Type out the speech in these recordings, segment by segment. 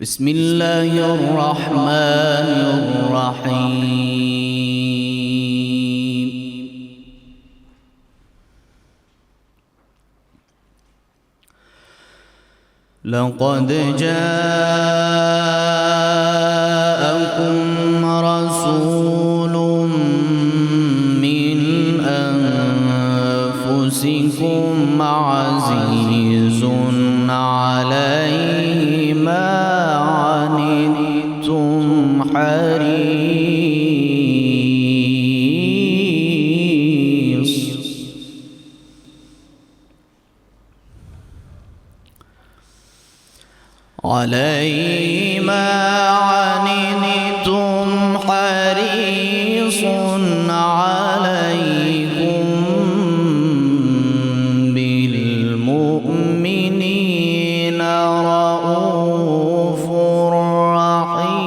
بسم الله الرحمن الرحيم. لقد جاءكم رسول من أنفسكم عزيز عليه ما عنتم حريص عليه ما عنتم حريص عليكم بالمؤمنين رؤوف رحيم.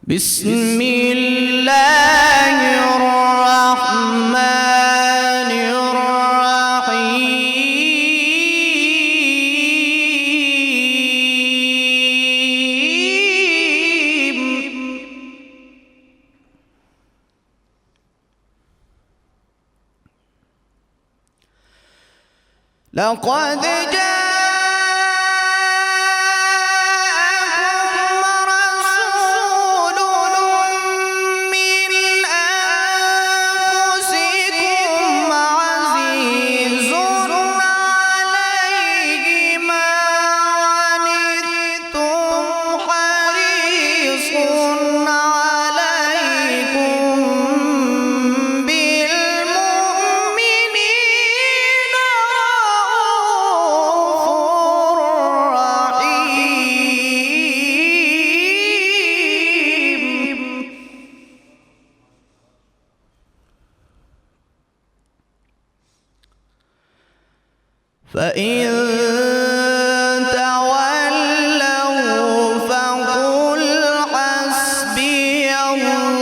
بسم الله الرحمن الرحيم. لقد فإن تولوا فقل حسبي الله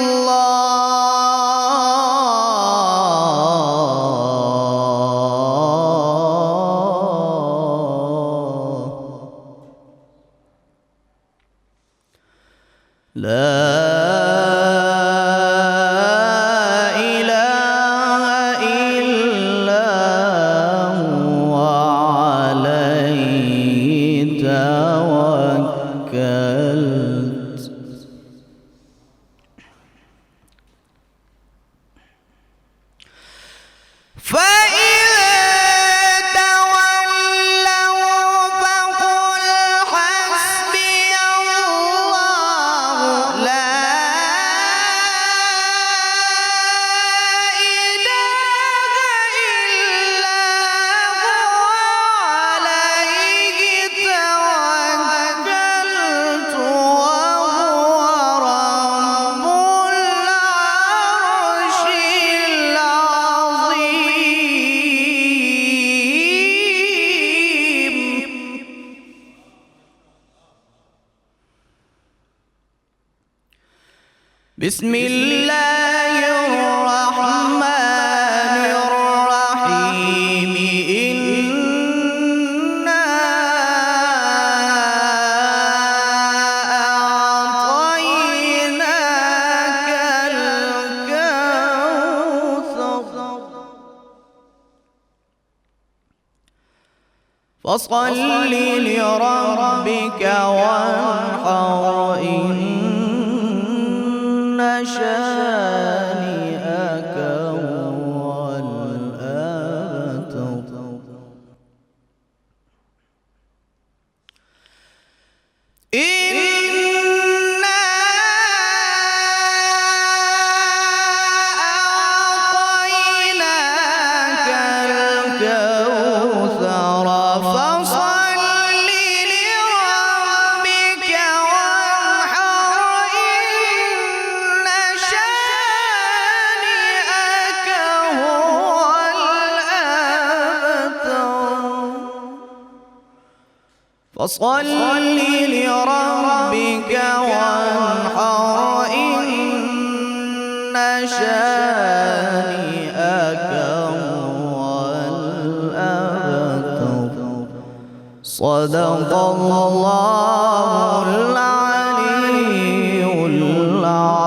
لا بسم الله الرحمن الرحيم. إنا أعطيناك الكوثر فصل لربك وانحر شانئك هو الأبتر. إنا أعطيناك الكوثر فصل لربك وانحر فصل لربك وانحر إن صدق الله العلي العظيم.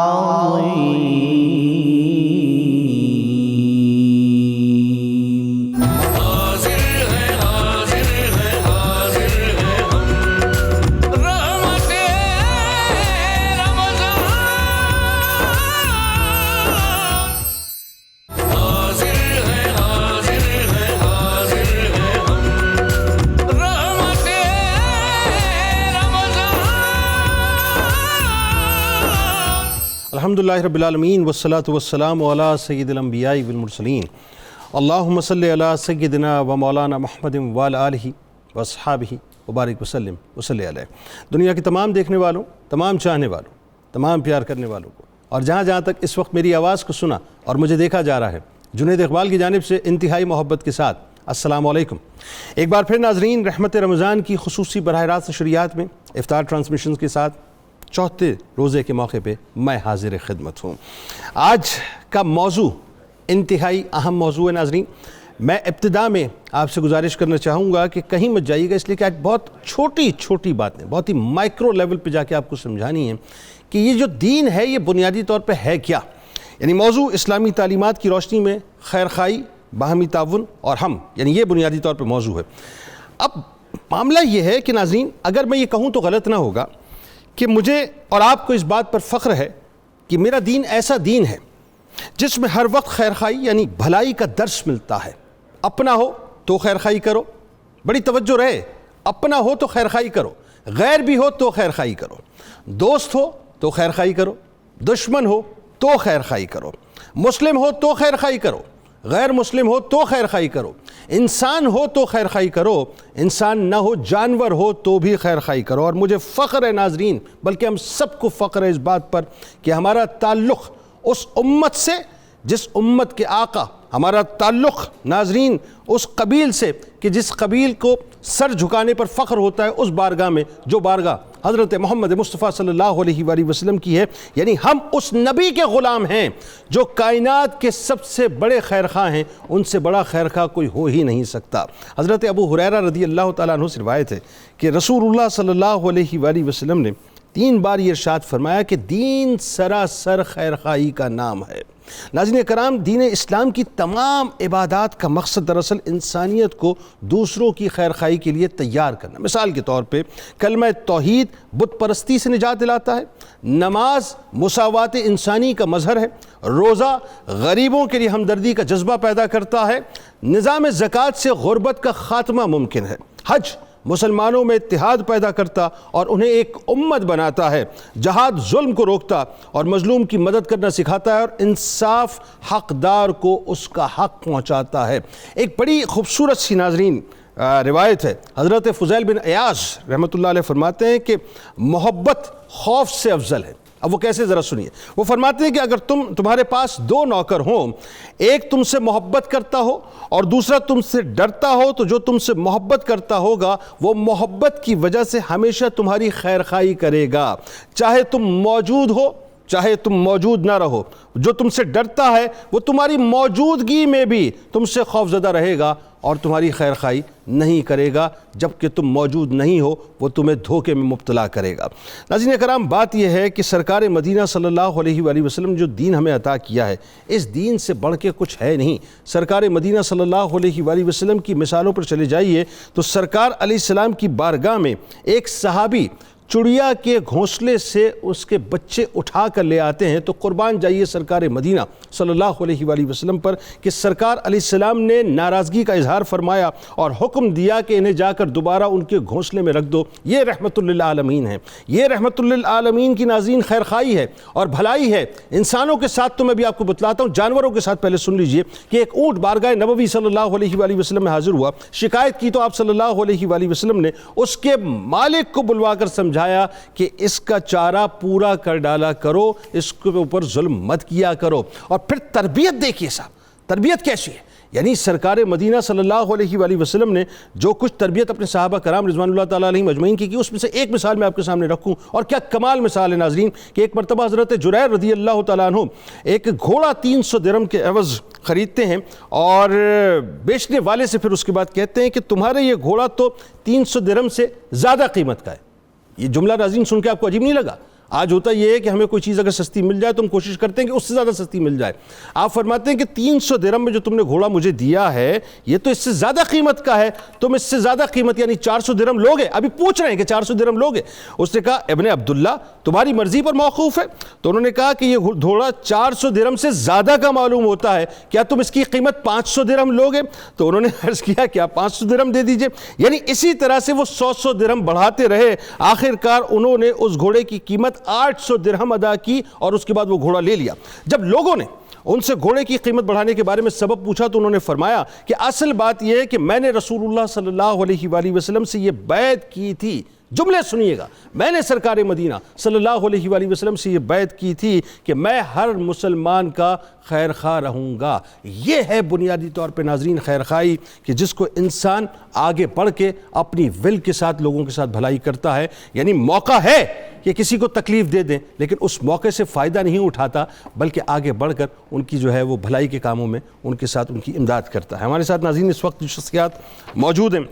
الحمدللہ رب العالمین والصلاة والسلام علی سید الانبیاء والمرسلین اللہم صلی علی سیدنا و مولانا محمد وعلی آلہ واصحابہ وبارک وسلم وصلی علیہ. دنیا کے تمام دیکھنے والوں، تمام چاہنے والوں، تمام پیار کرنے والوں کو، اور جہاں جہاں تک اس وقت میری آواز کو سنا اور مجھے دیکھا جا رہا ہے، جنید اقبال کی جانب سے انتہائی محبت کے ساتھ السلام علیکم. ایک بار پھر ناظرین، رحمت رمضان کی خصوصی براہ راست نشریات میں افطار ٹرانسمیشنز کے ساتھ چوتھے روزے کے موقع پہ میں حاضر خدمت ہوں. آج کا موضوع انتہائی اہم موضوع ہے ناظرین. میں ابتدا میں آپ سے گزارش کرنا چاہوں گا کہ کہیں مت جائیے گا، اس لیے کہ آج بہت چھوٹی باتیں، بہت ہی مائکرو لیول پہ جا کے آپ کو سمجھانی ہیں کہ یہ جو دین ہے یہ بنیادی طور پہ ہے کیا. یعنی موضوع اسلامی تعلیمات کی روشنی میں خیر خواہی، باہمی تعاون اور ہم، یعنی یہ بنیادی طور پہ موضوع ہے. اب معاملہ یہ ہے کہ ناظرین، اگر میں یہ کہوں تو غلط نہ ہوگا کہ مجھے اور آپ کو اس بات پر فخر ہے کہ میرا دین ایسا دین ہے جس میں ہر وقت خیر خواہی یعنی بھلائی کا درس ملتا ہے. اپنا ہو تو خیر خواہی کرو، بڑی توجہ رہے، اپنا ہو تو خیر خواہی کرو، غیر بھی ہو تو خیر خواہی کرو، دوست ہو تو خیر خواہی کرو، دشمن ہو تو خیر خواہی کرو، مسلم ہو تو خیر خواہی کرو، غیر مسلم ہو تو خیر خواہی کرو، انسان ہو تو خیر خواہی کرو، انسان نہ ہو جانور ہو تو بھی خیر خواہی کرو. اور مجھے فخر ہے ناظرین، بلکہ ہم سب کو فخر ہے اس بات پر کہ ہمارا تعلق اس امت سے جس امت کے آقا، ہمارا تعلق ناظرین اس قبیل سے کہ جس قبیل کو سر جھکانے پر فخر ہوتا ہے، اس بارگاہ میں جو بارگاہ حضرت محمد مصطفیٰ صلی اللہ علیہ وآلہ وسلم کی ہے. یعنی ہم اس نبی کے غلام ہیں جو کائنات کے سب سے بڑے خیر خواہ ہیں، ان سے بڑا خیر خواہ کوئی ہو ہی نہیں سکتا. حضرت ابو ہریرہ رضی اللہ تعالیٰ عنہ سے روایت ہے کہ رسول اللہ صلی اللہ علیہ وآلہ وسلم نے 3 بار یہ ارشاد فرمایا کہ دین سراسر خیر خواہی کا نام ہے. ناظرین کرام، دین اسلام کی تمام عبادات کا مقصد دراصل انسانیت کو دوسروں کی خیر خواہی کے لیے تیار کرنا. مثال کے طور پہ کلمہ توحید بت پرستی سے نجات دلاتا ہے، نماز مساوات انسانی کا مظہر ہے، روزہ غریبوں کے لیے ہمدردی کا جذبہ پیدا کرتا ہے، نظام زکوٰۃ سے غربت کا خاتمہ ممکن ہے، حج مسلمانوں میں اتحاد پیدا کرتا اور انہیں ایک امت بناتا ہے، جہاد ظلم کو روکتا اور مظلوم کی مدد کرنا سکھاتا ہے، اور انصاف حقدار کو اس کا حق پہنچاتا ہے. ایک بڑی خوبصورت سی ناظرین روایت ہے، حضرت فضیل بن عیاض رحمۃ اللہ علیہ فرماتے ہیں کہ محبت خوف سے افضل ہے. اب وہ کیسے ذرا سنیے. وہ فرماتے ہیں کہ اگر تمہارے پاس 2 نوکر ہوں، ایک تم سے محبت کرتا ہو اور دوسرا تم سے ڈرتا ہو، تو جو تم سے محبت کرتا ہوگا وہ محبت کی وجہ سے ہمیشہ تمہاری خیر خواہی کرے گا، چاہے تم موجود ہو چاہے تم موجود نہ رہو. جو تم سے ڈرتا ہے وہ تمہاری موجودگی میں بھی تم سے خوف زدہ رہے گا اور تمہاری خیر خواہی نہیں کرے گا، جبکہ تم موجود نہیں ہو وہ تمہیں دھوکے میں مبتلا کرے گا. ناظرین کرام، بات یہ ہے کہ سرکار مدینہ صلی اللہ علیہ وآلہ وسلم جو دین ہمیں عطا کیا ہے، اس دین سے بڑھ کے کچھ ہے نہیں. سرکار مدینہ صلی اللہ علیہ وآلہ وسلم کی مثالوں پر چلے جائیے تو سرکار علیہ السلام کی بارگاہ میں ایک صحابی چڑیا کے گھونسلے سے اس کے بچے اٹھا کر لے آتے ہیں، تو قربان جائیے سرکار مدینہ صلی اللہ علیہ وآلہ وسلم پر کہ سرکار علیہ السلام نے ناراضگی کا اظہار فرمایا اور حکم دیا کہ انہیں جا کر دوبارہ ان کے گھونسلے میں رکھ دو. یہ رحمت للعالمین ہے، یہ رحمت للعالمین کی ناظرین خیر خواہی ہے اور بھلائی ہے. انسانوں کے ساتھ تو میں بھی آپ کو بتلاتا ہوں، جانوروں کے ساتھ پہلے سن لیجئے کہ ایک اونٹ بارگاہ نبوی صلی اللہ علیہ وآلہ وسلم میں حاضر ہوا، شکایت کی تو آپ صلی اللہ علیہ وآلہ وسلم نے اس کے مالک کو بلوا کر سمجھایا کہ اس کا چارہ پورا کر ڈالا کرو، اس کے اوپر ظلم مت کیا کرو. اور پھر تربیت دیکھیے صاحب، تربیت کیسی ہے. یعنی سرکار مدینہ صلی اللہ علیہ وآلہ وسلم نے جو کچھ تربیت اپنے صحابہ کرام رضوان اللہ تعالیٰ علیہم اجمعین کی اس میں سے ایک مثال میں آپ کے سامنے رکھوں، اور کیا کمال مثال ہے ناظرین، کہ ایک مرتبہ حضرت جریر رضی اللہ تعالیٰ عنہ ایک گھوڑا 300 درہم کے عوض خریدتے ہیں، اور بیچنے والے سے پھر اس کے بعد کہتے ہیں کہ تمہارے یہ گھوڑا تو 300 درہم سے زیادہ قیمت کا ہے۔ یہ جملہ ناظرین سن کے آپ کو عجیب نہیں لگا؟ آج ہوتا یہ ہے کہ ہمیں کوئی چیز اگر سستی مل جائے تو ہم کوشش کرتے ہیں کہ اس سے زیادہ سستی مل جائے۔ آپ فرماتے ہیں کہ 300 درہم میں جو تم نے گھوڑا مجھے دیا ہے یہ تو اس سے زیادہ قیمت کا ہے، تم اس سے زیادہ قیمت یعنی 400 درہم لوگے؟ ابھی پوچھ رہے ہیں کہ 400 درہم لوگے؟ اس نے کہا ابن عبداللہ تمہاری مرضی پر موقوف ہے۔ تو انہوں نے کہا کہ یہ گھوڑا 400 درہم سے زیادہ کا معلوم ہوتا ہے، کیا تم اس کی قیمت 500 درہم لوگے؟ تو انہوں نے عرض کیا کہ آپ 500 درہم دے دیجئے۔ یعنی اسی طرح سے وہ 100 درہم بڑھاتے رہے، آخر کار انہوں نے اس گھوڑے کی قیمت 800 درہم ادا کی اور اس کے بعد وہ گھوڑا لے لیا۔ جب لوگوں نے ان سے گھوڑے کی قیمت بڑھانے کے بارے میں سبب پوچھا تو انہوں نے فرمایا کہ اصل بات یہ ہے کہ میں نے رسول اللہ صلی اللہ علیہ وآلہ وسلم سے یہ بیعت کی تھی، جملے سنیے گا، میں نے سرکار مدینہ صلی اللہ علیہ وآلہ وسلم سے یہ بیعت کی تھی کہ میں ہر مسلمان کا خیر خواہ رہوں گا۔ یہ ہے بنیادی طور پہ ناظرین خیر خواہی، کہ جس کو انسان آگے بڑھ کے اپنی ول کے ساتھ لوگوں کے ساتھ بھلائی کرتا ہے۔ یعنی موقع ہے کہ کسی کو تکلیف دے دیں لیکن اس موقع سے فائدہ نہیں اٹھاتا، بلکہ آگے بڑھ کر ان کی جو ہے وہ بھلائی کے کاموں میں ان کے ساتھ ان کی امداد کرتا ہے۔ ہمارے ساتھ ناظرین اس وقت جو شخصیات موجود ہیں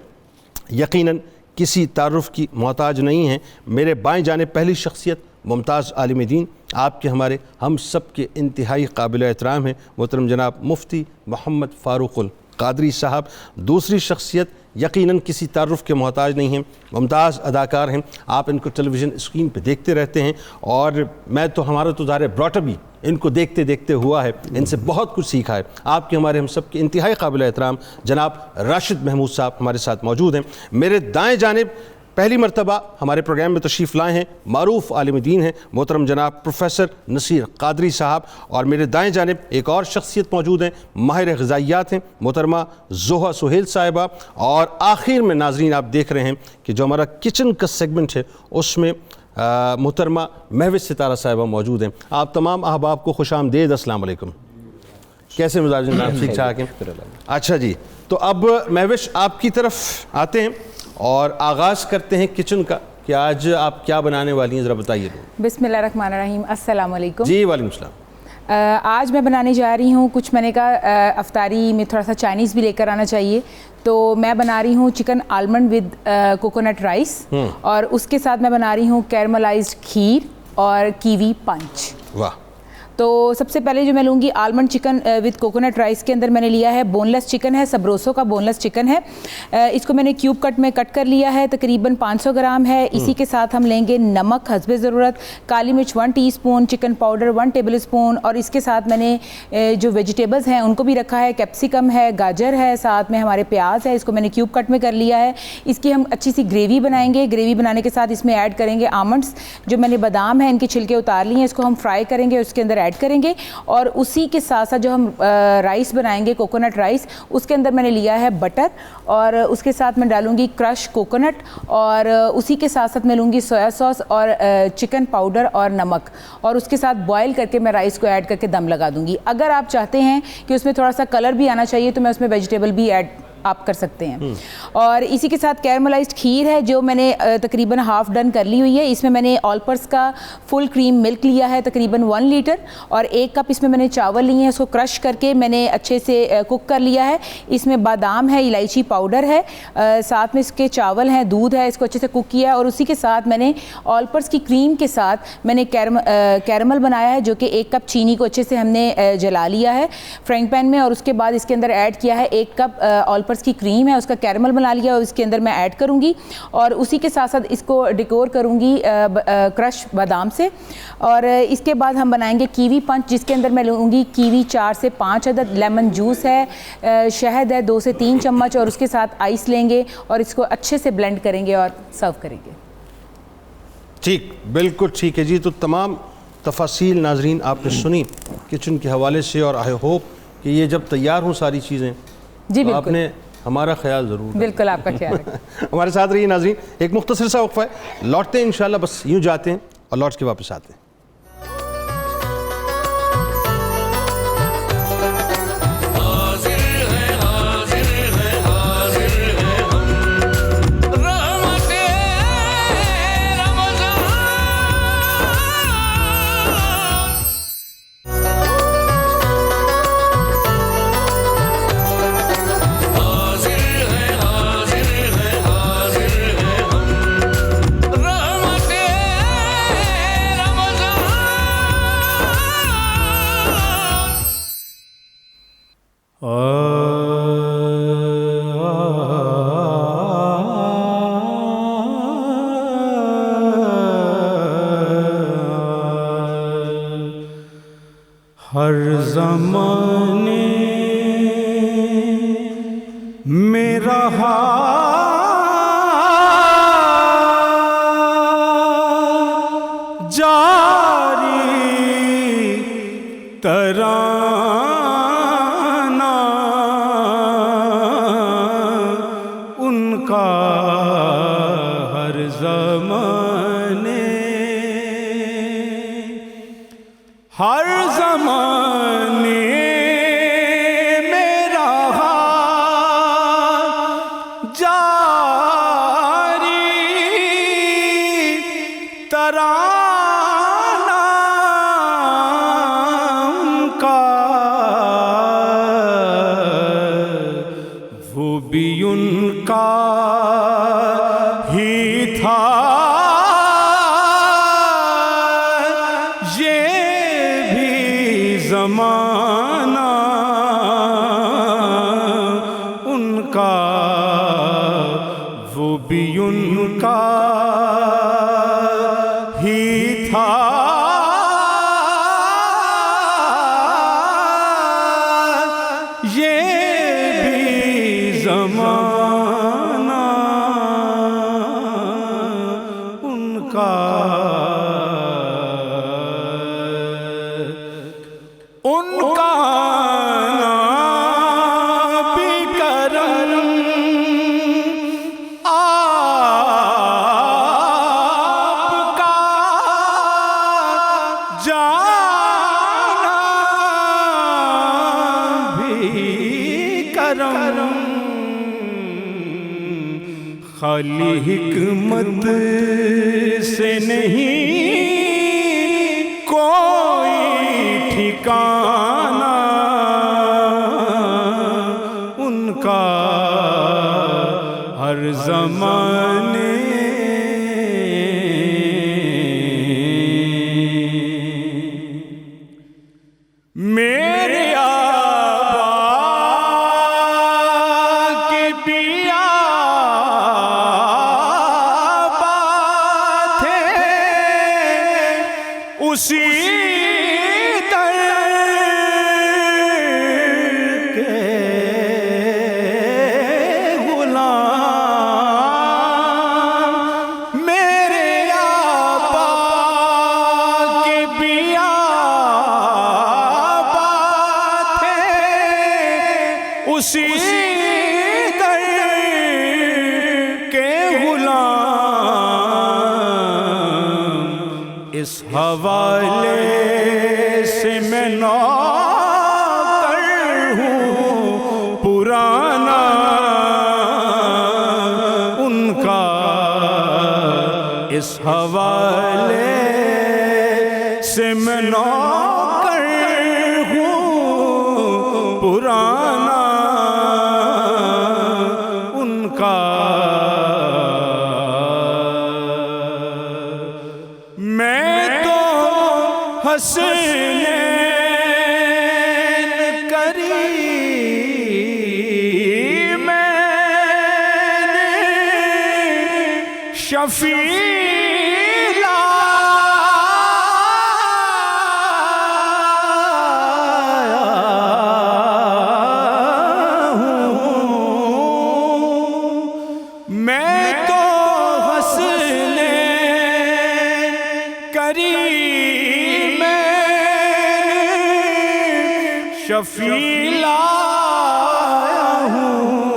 یقیناً کسی تعارف کی محتاج نہیں ہیں۔ میرے بائیں جانب پہلی شخصیت ممتاز عالم دین، آپ کے ہمارے ہم سب کے انتہائی قابل احترام ہیں محترم جناب مفتی محمد فاروق القادری صاحب۔ دوسری شخصیت یقیناً کسی تعارف کے محتاج نہیں ہیں، ممتاز اداکار ہیں، آپ ان کو ٹیلی ویژن اسکرین پہ دیکھتے رہتے ہیں، اور میں تو ہمارا تو ظاہر براٹ بھی ان کو دیکھتے دیکھتے ہوا ہے، ان سے بہت کچھ سیکھا ہے۔ آپ کے ہمارے ہم سب کے انتہائی قابل احترام جناب راشد محمود صاحب ہمارے ساتھ موجود ہیں۔ میرے دائیں جانب پہلی مرتبہ ہمارے پروگرام میں تشریف لائے ہیں، معروف عالم دین ہیں محترم جناب پروفیسر نصیر قادری صاحب، اور میرے دائیں جانب ایک اور شخصیت موجود ہیں، ماہر غذائیات ہیں محترمہ زوہا سہیل صاحبہ، اور آخر میں ناظرین آپ دیکھ رہے ہیں کہ جو ہمارا کچن کا سیگمنٹ ہے اس میں محترمہ مہوش ستارہ صاحبہ موجود ہیں۔ آپ تمام احباب کو خوش آمدید، السلام علیکم، کیسے مزاج جناب؟ ٹھیک ٹھاک ہیں؟ اچھا جی، تو اب مہوش آپ کی طرف آتے ہیں اور آغاز کرتے ہیں کچن کا، کہ آج آپ کیا بنانے والی ہیں ذرا بتائیے۔ بسم اللہ الرحمن الرحیم، السلام علیکم۔ جی وعلیکم السلام۔ آج میں بنانے جا رہی ہوں کچھ، میں نے کہا افطاری میں تھوڑا سا چائنیز بھی لے کر آنا چاہیے، تو میں بنا رہی ہوں chicken almond with coconut rice, اور اس کے ساتھ میں بنا رہی ہوں کیرملائزڈ کھیر اور کیوی پنچ۔ واہ۔ تو سب سے پہلے جو میں لوں گی almond chicken with coconut rice کے اندر میں نے لیا ہے بون لیس چکن ہے، سبروسو کا بون لیس چکن ہے، اس کو میں نے کیوب کٹ میں کٹ کر لیا ہے، تقریباً 500 گرام ہے۔ اسی کے ساتھ ہم لیں گے نمک حسب ضرورت، کالی مرچ 1 T spoon, chicken powder 1 table spoon, اور اس کے ساتھ میں نے جو ویجیٹیبلز ہیں ان کو بھی رکھا ہے، کیپسیکم ہے، گاجر ہے، ساتھ میں ہمارے پیاز ہے، اس کو میں نے کیوب کٹ میں کر لیا ہے۔ اس کی ہم اچھی سی گریوی بنائیں گے، گریوی بنانے کے ساتھ اس میں ایڈ کریں گے آمنڈس، جو میں نے بادام ہیں ان کے چھلکے اتار لیے ہیں، اس کو ہم فرائی کریں گے، اس کے اندر ایڈ کریں گے، اور اسی کے ساتھ ساتھ جو ہم رائس بنائیں گے کوکونٹ رائس، اس کے اندر میں نے لیا ہے بٹر، اور اس کے ساتھ میں ڈالوں گی کرش کوکونٹ، اور اسی کے ساتھ ساتھ میں لوں گی سویا سوس اور چکن پاؤڈر اور نمک، اور اس کے ساتھ بوائل کر کے میں رائس کو ایڈ کر کے دم لگا دوں گی۔ اگر آپ چاہتے ہیں کہ اس میں تھوڑا سا کلر بھی آنا چاہیے تو میں اس میں ویجیٹیبل بھی ایڈ آپ کر سکتے ہیں۔ اور اسی کے ساتھ کیرملائزڈ کھیر ہے جو میں نے تقریباً ہاف ڈن کر لی ہوئی ہے، اس میں میں نے آلپرس کا فل کریم ملک لیا ہے تقریباً 1 لیٹر، اور 1 کپ اس میں نے چاول لیے ہیں، اس کو کرش کر کے میں نے اچھے سے کک کر لیا ہے۔ اس میں بادام ہے، الائچی پاؤڈر ہے، ساتھ میں اس کے چاول ہیں، دودھ ہے، اس کو اچھے سے کک کیا ہے، اور اسی کے ساتھ میں نے آلپرس کی کریم کے ساتھ میں نے کیرمل بنایا ہے، جو کہ 1 کپ چینی کو اچھے سے ہم نے جلا لیا ہے فرائنگ پین میں، اور اس کے بعد اس کے اندر ایڈ کیا ہے 1 کپ آلپرس کی کریم ہے، اس کا کیرمل بنا لیا اور اس کے اندر میں ایڈ کروں گی، اور اسی کے ساتھ ساتھ اس کو ڈیکور کروں گی کرش بادام سے۔ اور اس کے بعد ہم بنائیں گے کیوی پنچ، جس کے اندر میں لوں گی کیوی 4 سے 5 عدد، لیمن جوس ہے، شہد ہے 2 سے 3 چمچ، اور اس کے ساتھ آئس لیں گے اور اس کو اچھے سے بلینڈ کریں گے اور سرو کریں گے۔ ٹھیک، بالکل ٹھیک ہے جی۔ تو تمام تفاصیل ناظرین آپ نے سنی کچن کے حوالے سے، اور آئی ہوپ کہ یہ جب تیار ہوں ساری چیزیں جی آپ نے ہمارا خیال ضرور، بالکل آپ کا خیال رکھیں۔ ہمارے ساتھ رہیے ناظرین، ایک مختصر سا وقفہ ہے، لوٹتے ہیں انشاءاللہ، بس یوں جاتے ہیں اور لوٹ کے واپس آتے ہیں۔ حاضر ہے زمانے میں رہا جاری ترانہ ان کا ہر زمانے میں رہا جاری ترانہ ان کا وہ بھی ان کا ہی تھا زمانہ ان کا وہ بھی ان کا ہی تھا یہ بھی زمانہ ان کا بھی کرم آپ کا جانا بھی کرم خالی حکمت سے نہیں کوئی ٹھکانہ ان کا ہر زمانے میرے آبا کے پیا تھے اسی اسی در کے غلام اس حوالے سے میں نوکر ہوں پرانا ان کا اس حوالے سے میں نوکر ہوں پرانا میں تو حسنین کری میں نے شفیع شفیع لایا ہوں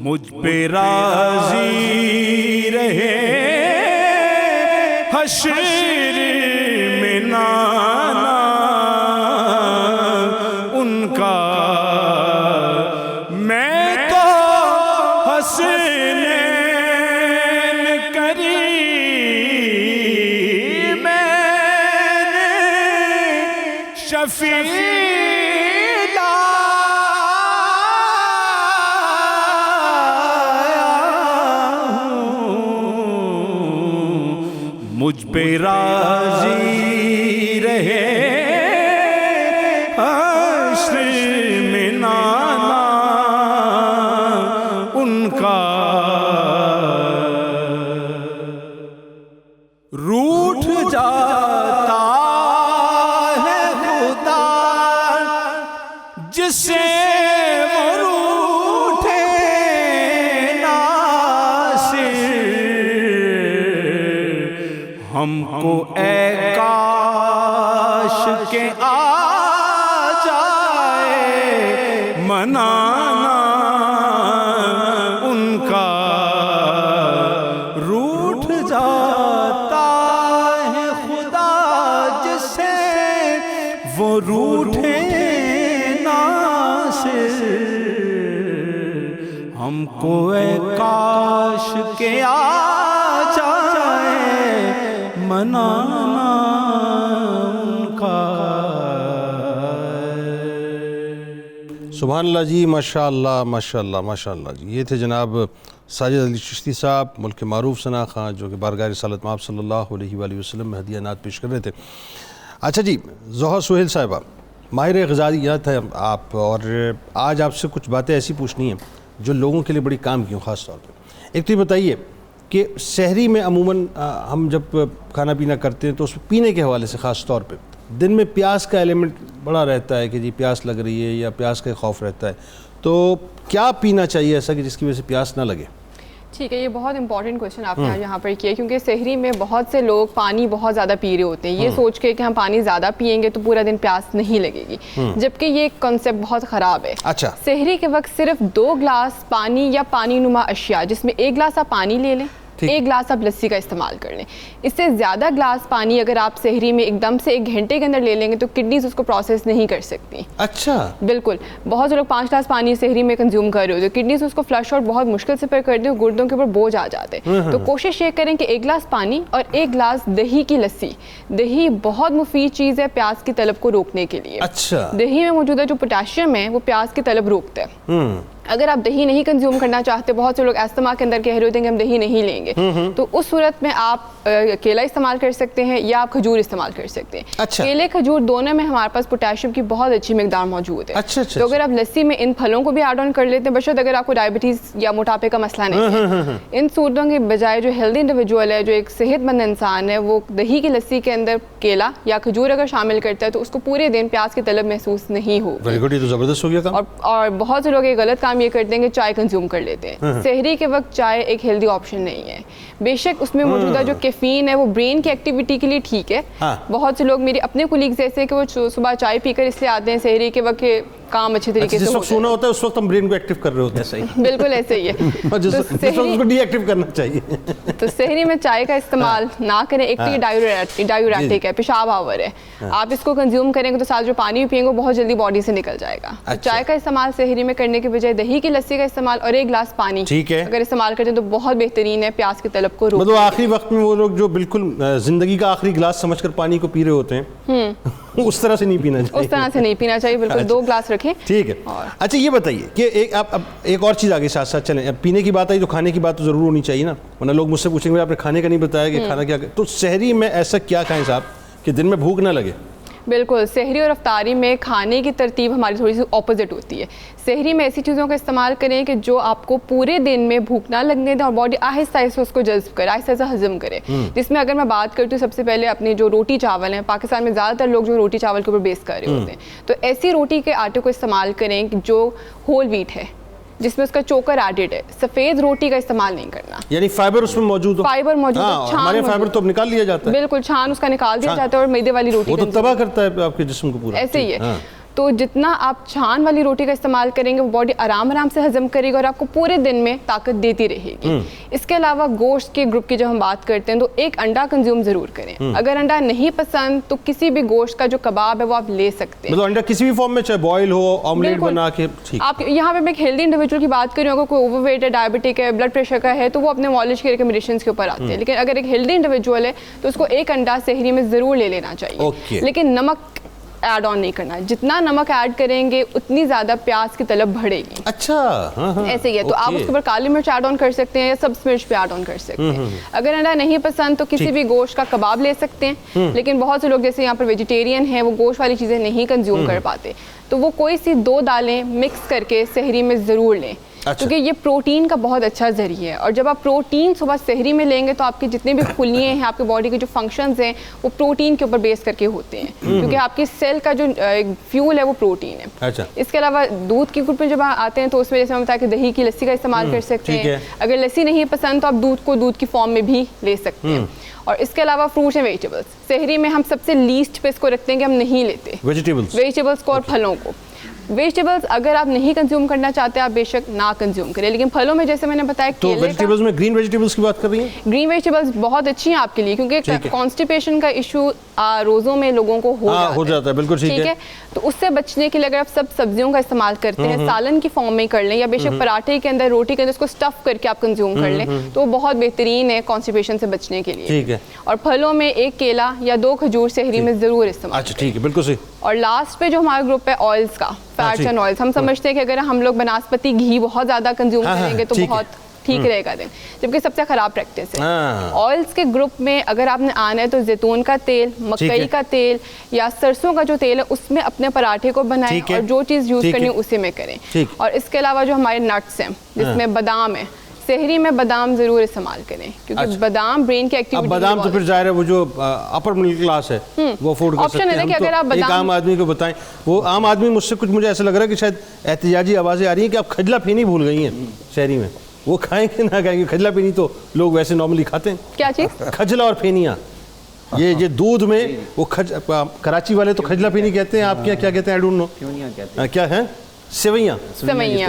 مجھ پہ راضی رہے حشر میں نانا ان کا میں تو حسنین کری شفیع مجھ پہ راضی رہے حشر میں نانا ان کا روٹھ جاتا ہے ہم کو اے کاش کہ آ جائے منانا ان کا، روٹھ جاتا ہے خدا جس سے وہ روٹھے نا سے، ہم کو اے کاش کہ آ جائے منانا ان کا۔ سبحان اللہ جی، ماشاء اللہ ماشاء اللہ ماشاء اللہ جی۔ یہ تھے جناب ساجد علی چشتی صاحب، ملک معروف ثنا خان، جو کہ بارگاہ رسالت مآب صلی اللہ علیہ وآلہ وسلم میں ہدیہ نعت پیش کر رہے تھے۔ اچھا جی، ظہر سہیل صاحبہ، ماہر غذائیت ہے آپ، اور آج آپ سے کچھ باتیں ایسی پوچھنی ہیں جو لوگوں کے لیے بڑی کام کی ہوں خاص طور پہ۔ ایک تو یہ بتائیے کہ سحری میں عموماً ہم جب کھانا پینا کرتے ہیں تو اس میں پینے کے حوالے سے خاص طور پہ دن میں پیاس کا ایلیمنٹ بڑا رہتا ہے کہ جی پیاس لگ رہی ہے یا پیاس کا خوف رہتا ہے، تو کیا پینا چاہیے ایسا کہ جس کی وجہ سے پیاس نہ لگے؟ ٹھیک ہے، یہ بہت امپورٹنٹ کویشچن آپ نے یہاں پر کیا، کیونکہ سحری میں بہت سے لوگ پانی بہت زیادہ پی رہے ہوتے ہیں، یہ سوچ کے کہ ہم پانی زیادہ پئیں گے تو پورا دن پیاس نہیں لگے گی، جبکہ یہ کانسیپٹ بہت خراب ہے۔ اچھا، سحری کے وقت صرف 2 گلاس پانی یا پانی نما اشیاء، جس میں 1 گلاس آپ پانی لے لیں، 1 گلاس آپ لسی کا استعمال کر لیں۔ اس سے زیادہ گلاس پانی اگر آپ سحری میں ایک دم سے 1 گھنٹے کے اندر لے لیں گے تو کڈنیز اس کو پروسیس نہیں کر سکتی۔ اچھا، بالکل، بہت سے لوگ 5 گلاس پانی سحری میں کنزیوم کر رہے ہوتے ہیں، کڈنیز اس کو فلش آؤٹ بہت مشکل سے پر کرتے ہیں، گردوں کے اوپر بوجھ آ جاتے ہیں۔ تو کوشش یہ کریں کہ 1 گلاس پانی اور 1 گلاس دہی کی لسی۔ دہی بہت مفید چیز ہے پیاس کی طلب کو روکنے کے لیے۔ اچھا، دہی میں موجودہ جو پوٹاشیم ہے وہ پیاس کی طلب روکتا ہے۔ اگر آپ دہی نہیں کنزیوم کرنا چاہتے، بہت سے لوگ استما کے اندر کہہ رہے ہوتے ہیں کہ ہم دہی نہیں لیں گے، تو اس صورت میں آپ کیلا استعمال کر سکتے ہیں یا آپ کھجور استعمال کر سکتے ہیں۔ اچھا، کیلے کھجور دونوں میں ہمارے پاس پوٹاشیم کی بہت اچھی مقدار موجود ہے۔ اچھا، تو اگر آپ لسی میں ان پھلوں کو بھی ایڈ آن کر لیتے ہیں، بشرط اگر آپ کو ڈائبٹیز یا موٹاپے کا مسئلہ نہیں ہے، ان صورتوں کے بجائے جو ہیلدی انڈیویجول ہے، جو ایک صحت مند انسان ہے، وہ دہی کی لسی کے اندر کیلا یا کھجور اگر شامل کرتا ہے تو اس کو پورے دن پیاس کی طلب محسوس نہیں ہوگی۔ ویری گڈ، یہ تو زبردست ہو گیا کام۔ اور بہت سے لوگ یہ غلط کام یہ کرتے ہیں کہ چائے کنزیوم کر لیتے ہیں۔ سحری کے وقت چائے ایک ہیلدی آپشن نہیں ہے، بے شک اس میں موجودہ جو کیفین ہے وہ برین کی ایکٹیویٹی کے لیے ٹھیک ہے۔ بہت سے لوگ میرے اپنے کولیگز ایسے ہیں کہ وہ صبح چائے پی کر اس لیے آتے ہیں سحری کے وقت کہ کام اچھے طریقے سے جس وقت سونا ہوتا ہے اس وقت ہم برین کو ایکٹیو کر رہے ہوتے ہیں، صحیح، بالکل ایسے ہی ہے۔ جس وقت اس کو ڈی ایکٹیو کرنا چاہیے۔ تو سحری میں چائے کا استعمال نہ کریں، ایک تو یہ ڈائیوریٹک ہے، پیشاب آور ہے، آپ اس کو کنزیوم کریں گے تو ساتھ جو پانی بھی پئیں گے بہت جلدی باڈی سے نکل جائے گا۔ چائے کا استعمال سحری میں کرنے کے بجائے دہی کی لسی کا استعمال اور 1 گلاس پانی اگر استعمال کرتے ہیں تو بہت بہترین ہے، پیاس کی طلب کو روک۔ مطلب آخری وقت میں وہ لوگ جو بالکل زندگی کا آخری گلاس سمجھ کر پانی کو پی رہے ہوتے ہیں، اس طرح سے نہیں پینا چاہیے، اس طرح سے نہیں پینا چاہیے، بالکل 2 گلاس رکھیں۔ ٹھیک ہے۔ اچھا یہ بتائیے کہ ایک اور چیز آگے ساتھ ساتھ چلیں، پینے کی بات آئی تو کھانے کی بات تو ضرور ہونی چاہیے نا، ورنہ لوگ مجھ سے پوچھیں گے آپ نے کھانے کا نہیں بتایا کہ کھانا کیا، تو سحری میں ایسا کیا کھائیں صاحب کہ دن میں بھوک نہ لگے؟ بالکل، سحری اور افطاری میں کھانے کی ترتیب ہماری تھوڑی سی اپوزٹ ہوتی ہے۔ سحری میں ایسی چیزوں کا استعمال کریں کہ جو آپ کو پورے دن میں بھوک نہ لگنے دیں اور باڈی آہستہ آہستہ اس کو جذب کرے، آہستہ آہستہ ہضم کرے۔ جس میں اگر میں بات کرتی ہوں سب سے پہلے اپنے جو روٹی چاول ہیں، پاکستان میں زیادہ تر لوگ جو روٹی چاول کے اوپر بیس کر رہے ہوتے ہیں، تو ایسی روٹی کے آٹے کو استعمال کریں جو ہول ویٹ ہے، جس میں اس کا چوکر ایڈڈ ہے۔ سفید روٹی کا استعمال نہیں کرنا، یعنی فائبر اس میں موجود ہو، فائبر موجود ہے، ہمارے فائبر تو نکال لیا جاتا ہے، بالکل چھان اس کا نکال دیا جاتا ہے، اور میدے والی روٹی وہ تو تباہ کرتا ہے آپ کے جسم کو پورا، ایسے ہی ہے۔ تو جتنا آپ چھان والی روٹی کا استعمال کریں گے وہ باڈی آرام سے ہضم کرے گی اور آپ کو پورے دن میں طاقت دیتی رہے گی۔ اس کے علاوہ گوشت کے گروپ کی جب ہم بات کرتے ہیں تو 1 انڈا کنزیوم ضرور کریں، اگر انڈا نہیں پسند تو کسی بھی گوشت کا جو کباب ہے وہ آپ لے سکتے ہیں، مطلب انڈا کسی بھی فارم میں، چاہے بوائل ہو، آملیٹ بنا کے۔ آپ یہاں پہ میں ایک ہیلدی انڈیویجول کی بات کر رہی ہوں، اگر کوئی اوور ویٹ ہے، ڈائبٹک ہے، بلڈ پریشر کا ہے تو وہ اپنے مالج کے ریکمنڈیشنز کے اوپر آتے ہیں، لیکن اگر ایک ہیلدی انڈیویجول ہے تو اس کو 1 انڈا سحری میں ضرور لے لینا چاہیے، لیکن نمک ایڈ آن نہیں کرنا، جتنا نمک ایڈ کریں گے اتنی زیادہ پیاس کی طلب بڑھے گی۔ اچھا، ایسے ہی ہے، تو آپ اس کے اوپر کالی مرچ ایڈ آن کر سکتے ہیں یا سبز مرچ بھی ایڈ آن کر سکتے ہیں۔ اگر انڈا نہیں پسند تو کسی بھی گوشت کا کباب لے سکتے ہیں، لیکن بہت سے لوگ جیسے یہاں پر ویجیٹیرین ہیں وہ گوشت والی چیزیں نہیں کنزیوم کر پاتے، تو وہ کوئی سی 2 دالیں مکس کر کے سحری میں ضرور لیں۔ کیونکہ یہ پروٹین کا بہت اچھا ذریعہ ہے. اور جب آپ پروٹین صبح سحری میں لیں گے تو آپ کے جتنے بھی خلیے ہیں, آپ کے باڈی کے جو فنکشنز ہیں وہ پروٹین کے اوپر بیس کر کے ہوتے ہیں, کیونکہ آپ کی سیل کا جو فیول ہے وہ پروٹین ہے. اس کے علاوہ دودھ کے گروپ میں جب آتے ہیں تو اس میں جیسے میں بتایا کہ دہی کی لسی کا استعمال کر سکتے ہیں. اگر لسی نہیں پسند تو آپ دودھ کو دودھ کی فارم میں بھی لے سکتے ہیں. اور اس کے علاوہ فروٹس اینڈ ویجیٹیبلس, سحری میں ہم سب سے لیسٹ پہ اس کو رکھتے ہیں کہ ہم نہیں لیتے ویجیٹیبلس کو اور پھلوں کو. ویجیٹیبلس اگر آپ نہیں کنزیوم کرنا چاہتے آپ بے شک نہ کنزیوم کریں, لیکن پھلوں میں جیسے میں نے بتایا تو ویجیٹیبلس میں گرین ویجیٹیبلس کی بات کر رہی ہیں. گرین ویجیٹیبلس بہت اچھی ہیں آپ کے لیے, کیونکہ کانسٹیپیشن کا ایشو روزوں میں لوگوں کو ہو جاتا ہے. بالکل ٹھیک ہے. تو اس سے بچنے کے لیے اگر آپ سب سبزیوں کا استعمال کرتے ہیں, سالن کی فارم میں کر لیں یا بے شک پراٹھے کے اندر روٹی کے اندر اس کو اسٹف کر کے آپ کنزیوم کر لیں تو وہ بہت بہترین ہے کانسٹیپیشن سے بچنے کے لیے. ٹھیک ہے. اور پھلوں میں ایک کیلا یا 2 کھجور سحری میں ضرور استعمال. اچھا ٹھیک ہے, بالکل صحیح. اور لاسٹ پہ جو ہمارا گروپ ہے آئلس کا, فیٹس اینڈ آئلس, ہم سمجھتے ہیں کہ اگر ہم لوگ بناسپتی گھی بہت زیادہ کنزیوم کریں گے تو بہت ٹھیک رہے گا دن, جبکہ سب سے خراب پریکٹس ہے. آئلس کے گروپ میں اگر آپ نے آنا ہے تو زیتون کا تیل, مکئی کا تیل یا سرسوں کا جو تیل ہے اس میں اپنے پراٹھے کو بنائیں اور جو چیز یوز کرنی اسی میں کریں. اور اس کے علاوہ جو ہمارے نٹس ہیں جس میں بادام ہے, سحری میں بادام ضرور استعمال کریں کیونکہ بادام برین کی ایکٹیویٹی. بادام تو پھر ظاہر ہے وہ جو اپر مڈل کلاس ہے وہ افورڈ کر سکتے ہیں. کہ اگر آپ ایک عام آدمی کو بتائیں, وہ عام آدمی مجھ سے کچھ مجھے ایسا لگ رہا ہے کہ شاید احتجاجی آوازیں آ رہی ہیں کہ آپ کھجلا پھینی بھول گئی ہیں شہری میں. وہ کھائیں گے نہ کھائیں گے, کھجلا پھینی تو لوگ ویسے نارملی کھاتے ہیں. کیا چیز؟ کھجلا اور پھینیاں, یہ دودھ میں وہ کراچی والے تو کھجلا پھینی کہتے ہیں, آپ کے کیا کہتے ہیں؟ آئی ڈونٹ نو کیا ہے. سوئیاں.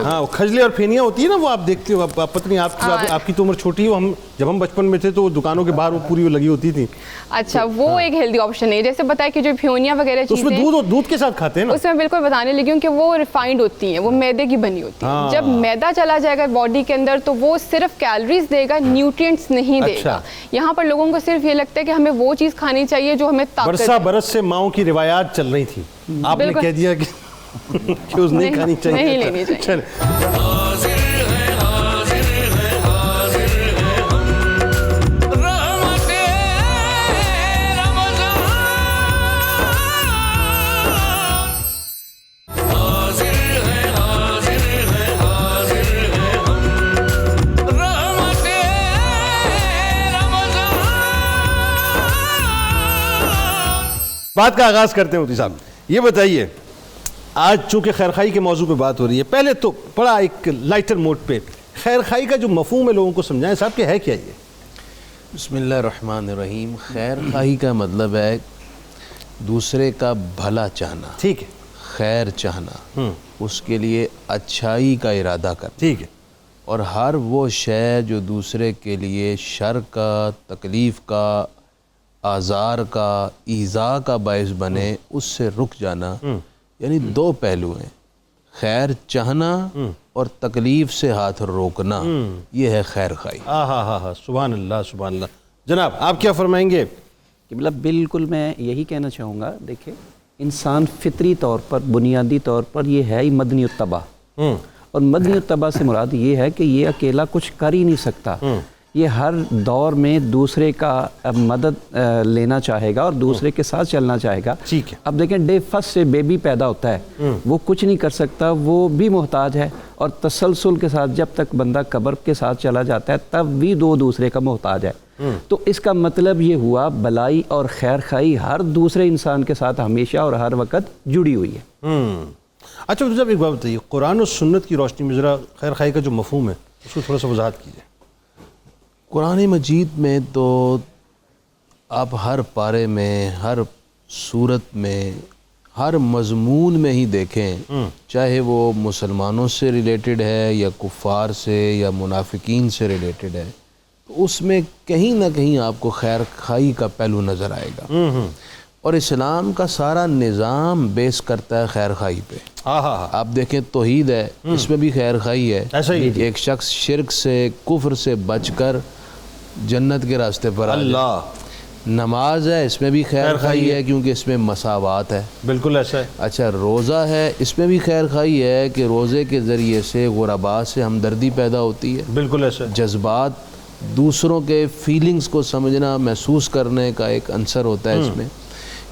ہاں, کھجلے اور پھینیاں ہوتی ہیں نا, وہ آپ دیکھتے ہو. پتہ نہیں آپ کی تو عمر چھوٹی ہے, جب ہم بچپن میں تھے تو دکانوں کے باہر وہ پوری لگی ہوتی تھی. اچھا, وہ ایک ہیلدی آپشن ہے. جیسے بتایا کہ جو پھینیاں وغیرہ چیزیں اس میں دودھ کے ساتھ کھاتے ہیں نا, اس میں بالکل بتانے لگی ہوں کہ وہ ریفائنڈ ہوتی ہیں, وہ میدے کی بنی ہوتی ہیں. جب میدا چلا جائے گا باڈی کے اندر تو وہ صرف کیلوریز دے گا, نیوٹرینٹس نہیں دے گا. یہاں پر لوگوں کو صرف یہ لگتا ہے کہ ہمیں وہ چیز کھانی چاہیے جو ہمیں طاقت. برسا برس سے ماؤں کی روایات چل رہی تھی, آپ نے کہہ دیا کہ نہیں کھانی چاہیے, نہیں لینی چاہیے. بات کا آغاز کرتے ہیں مفتی صاحب. یہ بتائیے, آج چونکہ خیر خائی کے موضوع پہ بات ہو رہی ہے, پہلے تو بڑا ایک لائٹر موڈ پہ خیر خائی کا جو مفہوم ہے لوگوں کو سمجھائیں صاحب کہ ہے کیا یہ؟ بسم اللہ الرحمن الرحیم. خیر خائی کا مطلب ہے دوسرے کا بھلا چاہنا. ٹھیک ہے. خیر چاہنا, اس کے لیے اچھائی کا ارادہ کرنا. ٹھیک ہے. اور ہر وہ شے جو دوسرے کے لیے شر کا, تکلیف کا, آزار کا, ایذا کا باعث بنے, اس سے رک جانا. یعنی 2 پہلو ہیں, خیر چاہنا اور تکلیف سے ہاتھ روکنا, یہ ہے خیر خائی. ہاں, سبحان اللہ سبحان اللہ. جناب آپ کیا فرمائیں گے؟ بالکل میں یہی کہنا چاہوں گا. دیکھیں, انسان فطری طور پر, بنیادی طور پر یہ ہے ہی مدنی الطبع, اور مدنی الطبع سے مراد یہ ہے کہ یہ اکیلا کچھ کر ہی نہیں سکتا. یہ ہر دور میں دوسرے کا مدد لینا چاہے گا اور دوسرے کے ساتھ چلنا چاہے گا. ٹھیک ہے. اب دیکھیں, ڈے فرسٹ سے بیبی پیدا ہوتا ہے, وہ کچھ نہیں کر سکتا, وہ بھی محتاج ہے, اور تسلسل کے ساتھ جب تک بندہ قبر کے ساتھ چلا جاتا ہے تب بھی دوسرے کا محتاج ہے. تو اس کا مطلب یہ ہوا بلائی اور خیر خائی ہر دوسرے انسان کے ساتھ ہمیشہ اور ہر وقت جڑی ہوئی ہے. اچھا صاحب, ایک بات بتائیے, قرآن و سنت کی روشنی میں ذرا خیر خائی کا جو مفہوم ہے اس کو تھوڑا سا وضاحت کیجیے. قرآن مجید میں تو آپ ہر پارے میں, ہر صورت میں, ہر مضمون میں ہی دیکھیں, چاہے وہ مسلمانوں سے ریلیٹڈ ہے یا کفار سے یا منافقین سے ریلیٹڈ ہے, اس میں کہیں نہ کہیں آپ کو خیر خائی کا پہلو نظر آئے گا. اور اسلام کا سارا نظام بیس کرتا ہے خیر خائی پہ. آپ دیکھیں توحید ہے, اس میں بھی خیر خائی ہے. ایک شخص شرک سے, کفر سے بچ کر جنت کے راستے پر اللہ. نماز ہے, اس میں بھی خیر خائی ہے کیونکہ اس میں مساوات ہے. بالکل ایسا ہے. اچھا, روزہ ہے, اس میں بھی خیر خائی ہے کہ روزے کے ذریعے سے غرباء سے ہمدردی پیدا ہوتی ہے. بالکل ایسا ہے. جذبات, دوسروں کے فیلنگز کو سمجھنا, محسوس کرنے کا ایک عنصر ہوتا ہے اس میں.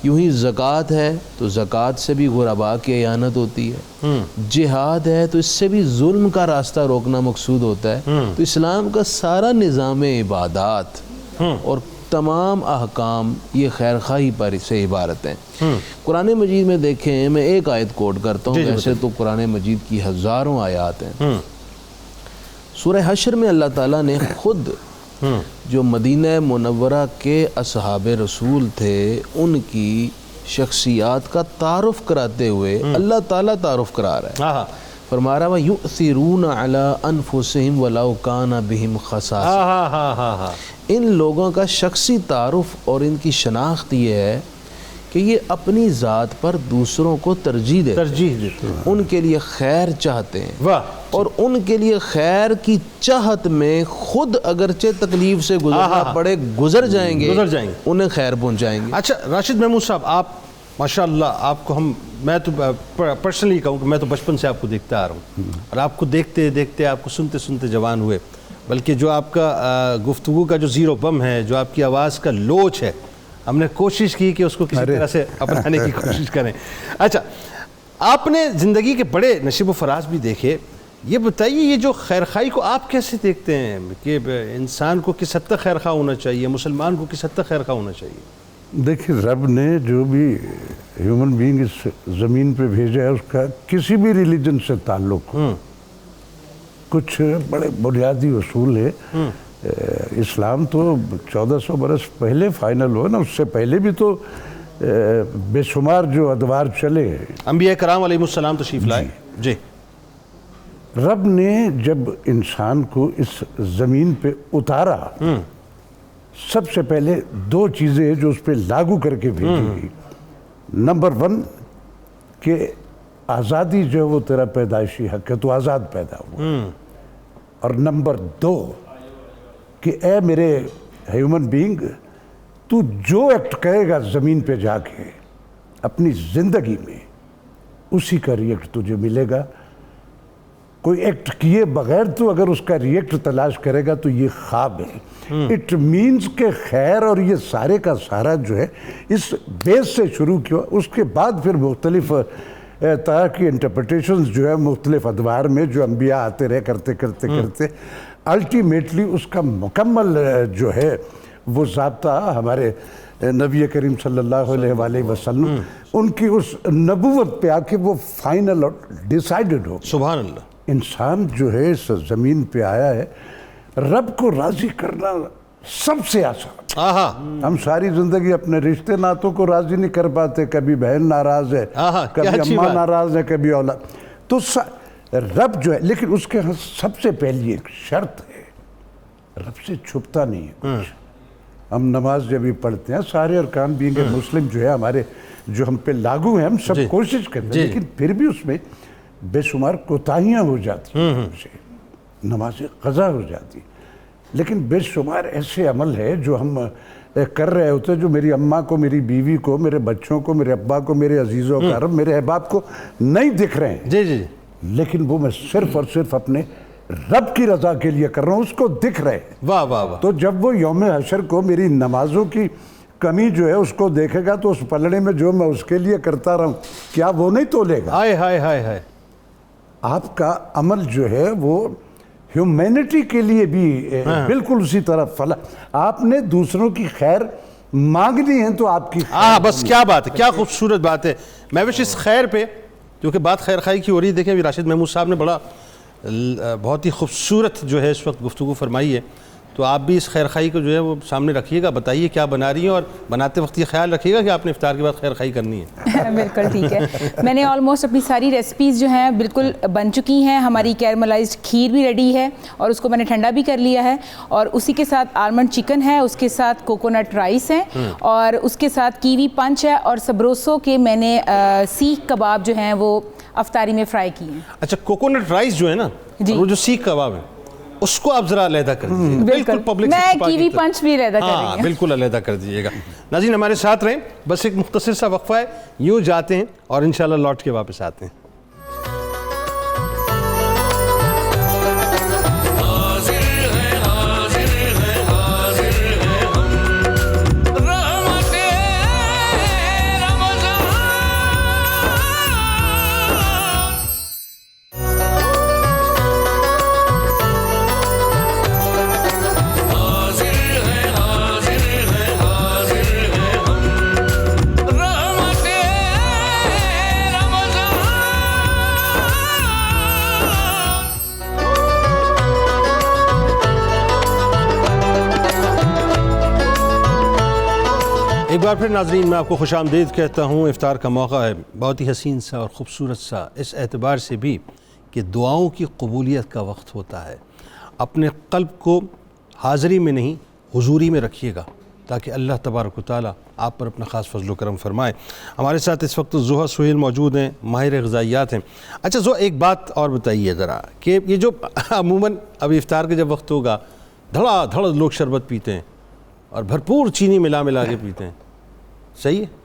یوں ہی زکوٰۃ ہے تو زکوٰۃ سے بھی غرباء کی اعانت ہوتی ہے، جہاد ہے تو اس سے بھی ظلم کا راستہ روکنا مقصود ہوتا ہے. تو اسلام کا سارا نظام عبادات اور تمام احکام یہ خیر خواہی پر سے عبارت ہیں. قرآن مجید میں دیکھیں، میں ایک آیت کوٹ کرتا ہوں، ویسے تو قرآن مجید کی ہزاروں آیات ہیں. سورہ حشر میں اللہ تعالیٰ نے خود جو مدینہ منورہ کے اصحاب رسول تھے ان کی شخصیات کا تعارف کراتے ہوئے اللہ تعالیٰ تعارف کرا رہا ہے. فرما رہا وَيُؤْثِرُونَ عَلَىٰ أَنفُسِهِمْ وَلَوْ كَانَ بِهِمْ خَصَاصَةٌ. ان لوگوں کا شخصی تعارف اور ان کی شناخت یہ ہے کہ یہ اپنی ذات پر دوسروں کو ترجیح دیتے ہیں، ان کے لیے خیر چاہتے ہیں، اور ان کے لیے خیر کی چاہت میں خود اگرچہ تکلیف سے گزرنا پڑے گزر جائیں گے، انہیں خیر پہنچائیں گے. اچھا راشد محمود صاحب، آپ ماشاءاللہ، آپ کو میں تو پرسنلی کہوں کہ میں تو بچپن سے آپ کو دیکھتا آ رہا ہوں، اور آپ کو دیکھتے دیکھتے، آپ کو سنتے سنتے جوان ہوئے. بلکہ جو آپ کا گفتگو کا جو زیرو بم ہے، جو آپ کی آواز کا لوچ ہے، ہم نے کوشش کی کہ اس کو کسی طرح سے اپنانے کی کوشش کریں. اچھا، آپ نے زندگی کے بڑے نشیب و فراز بھی دیکھے، یہ بتائیے یہ جو خیر خواہی کو آپ کیسے دیکھتے ہیں کہ انسان کو کس حد تک خیر خواہ ہونا چاہیے، مسلمان کو کس حد تک خیر خواہ ہونا چاہیے؟ دیکھیں، رب نے جو بھی ہیومن بینگ اس زمین پہ بھیجا ہے اس کا کسی بھی ریلیجن سے تعلق ہو، کچھ بڑے بنیادی اصول ہے. اسلام تو 1400 برس پہلے فائنل ہوا نا، اس سے پہلے بھی تو بے شمار جو ادوار چلے. انبیاء کرام علیہ السلام تشریف لائے. جی، رب نے جب انسان کو اس زمین پہ اتارا، سب سے پہلے دو چیزیں جو اس پہ لاگو کر کے بھیجی. نمبر 1 کہ آزادی جو ہے وہ تیرا پیدائشی حق ہے، تو آزاد پیدا ہوا. اور نمبر 2 کہ اے میرے ہیومن بینگ، تو جو ایکٹ کرے گا زمین پہ جا کے اپنی زندگی میں، اسی کا ریئیکٹ تجھے ملے گا. کوئی ایکٹ کیے بغیر تو اگر اس کا ریئیکٹ تلاش کرے گا تو یہ خواب ہے. اٹ مینز کہ خیر اور یہ سارے کا سارا جو ہے اس بیس سے شروع کیا، اس کے بعد پھر مختلف طرح کی انٹرپریٹیشنز جو ہے مختلف ادوار میں جو انبیاء آتے رہے کرتے الٹیمیٹلی اس کا مکمل جو ہے وہ ضابطہ ہمارے نبی کریم صلی اللہ علیہ وآلہ وسلم ان کی اس نبوت پہ آ کے وہ فائنل اور ڈیسائیڈڈ ہو. سبحان اللہ. انسان جو ہے اس زمین پہ آیا ہے، رب کو راضی کرنا سب سے آسان. ہم ساری زندگی اپنے رشتے ناتوں کو راضی نہیں کر پاتے، کبھی بہن ناراض ہے، کبھی اماں ناراض ہے، کبھی اولاد. تو رب جو ہے، لیکن اس کے سب سے پہلی ایک شرط ہے، رب سے چھپتا نہیں ہے کچھ. ہم نماز جب بھی پڑھتے ہیں، سارے ارکان بینگ مسلم جو ہے ہمارے جو ہم پہ لاگو ہیں، ہم سب کوشش کرتے ہیں، لیکن پھر بھی اس میں بے شمار کوتاہیاں ہو جاتی ہیں، نماز قضا ہو جاتی. لیکن بے شمار ایسے عمل ہے جو ہم کر رہے ہوتے ہیں جو میری اماں کو، میری بیوی کو، میرے بچوں کو، میرے ابا کو، میرے عزیزوں کا رب، میرے احباب کو نہیں دکھ رہے ہیں. جی، لیکن وہ میں صرف اور صرف اپنے رب کی رضا کے لیے کر رہا ہوں، اس کو دکھ رہے ہیں. واہ واہ واہ. تو جب وہ یوم حشر کو میری نمازوں کی کمی جو ہے اس کو دیکھے گا تو اس پلڑے میں جو میں اس کے لیے کرتا رہا ہوں، کیا وہ نہیں تولے گا؟ ہائے ہائے ہائے ہائے. آپ کا عمل جو ہے وہ ہیومینٹی کے لیے بھی بالکل اسی طرح آپ نے دوسروں کی خیر مانگنی ہے تو آپ کی بس کیا بات ہے، کیا خوبصورت بات ہے. میں وش اس خیر پہ، کیونکہ بات خیر خواہی کی ہو رہی ہے، دیکھیں ابھی راشد محمود صاحب نے بہت ہی خوبصورت جو ہے اس وقت گفتگو فرمائی ہے. تو آپ بھی اس خیر خواہی کو جو ہے وہ سامنے رکھیے گا، بتائیے کیا بنا رہی ہیں، اور بناتے وقت یہ خیال رکھیے گا کہ آپ نے افطار کے بعد خیر خواہی کرنی ہے. بالکل ٹھیک ہے. میں نے آلموسٹ اپنی ساری ریسپیز جو ہیں بالکل بن چکی ہیں. ہماری کیرملائزڈ کھیر بھی ریڈی ہے اور اس کو میں نے ٹھنڈا بھی کر لیا ہے، اور اسی کے ساتھ آلمنڈ چکن ہے، اس کے ساتھ کوکونٹ رائس ہے، اور اس کے ساتھ کیوی پنچ ہے، اور سبروسو کے میں نے سیخ کباب جو ہیں وہ افطاری میں فرائی کیے ہیں. اچھا، کوکونٹ رائس جو ہے نا، وہ جو سیخ کباب ہے اس کو آپ ذرا علیحدہ کر دیجیے. بالکل پبلک میں کیوی پنچ بھی علیحدہ کر دیں گے. بالکل علیحدہ کر دیجیے گا. ناظرین ہمارے ساتھ رہیں، بس ایک مختصر سا وقفہ ہے، یوں جاتے ہیں اور انشاءاللہ لوٹ کے واپس آتے ہیں. ایک بار پھر ناظرین میں آپ کو خوش آمدید کہتا ہوں. افطار کا موقع ہے, بہت ہی حسین سا اور خوبصورت سا, اس اعتبار سے بھی کہ دعاؤں کی قبولیت کا وقت ہوتا ہے. اپنے قلب کو حاضری میں نہیں حضوری میں رکھیے گا تاکہ اللہ تبارک و تعالیٰ آپ پر اپنا خاص فضل و کرم فرمائے. ہمارے ساتھ اس وقت زحا سہیل موجود ہیں, ماہر غذائیات ہیں. اچھا زحا, ایک بات اور بتائیے ذرا کہ یہ جو عموماً ابھی افطار کا جب وقت ہوگا دھڑا دھڑ لوگ شربت پیتے ہیں اور بھرپور چینی ملا کے پیتے ہیں, صحیح ہے؟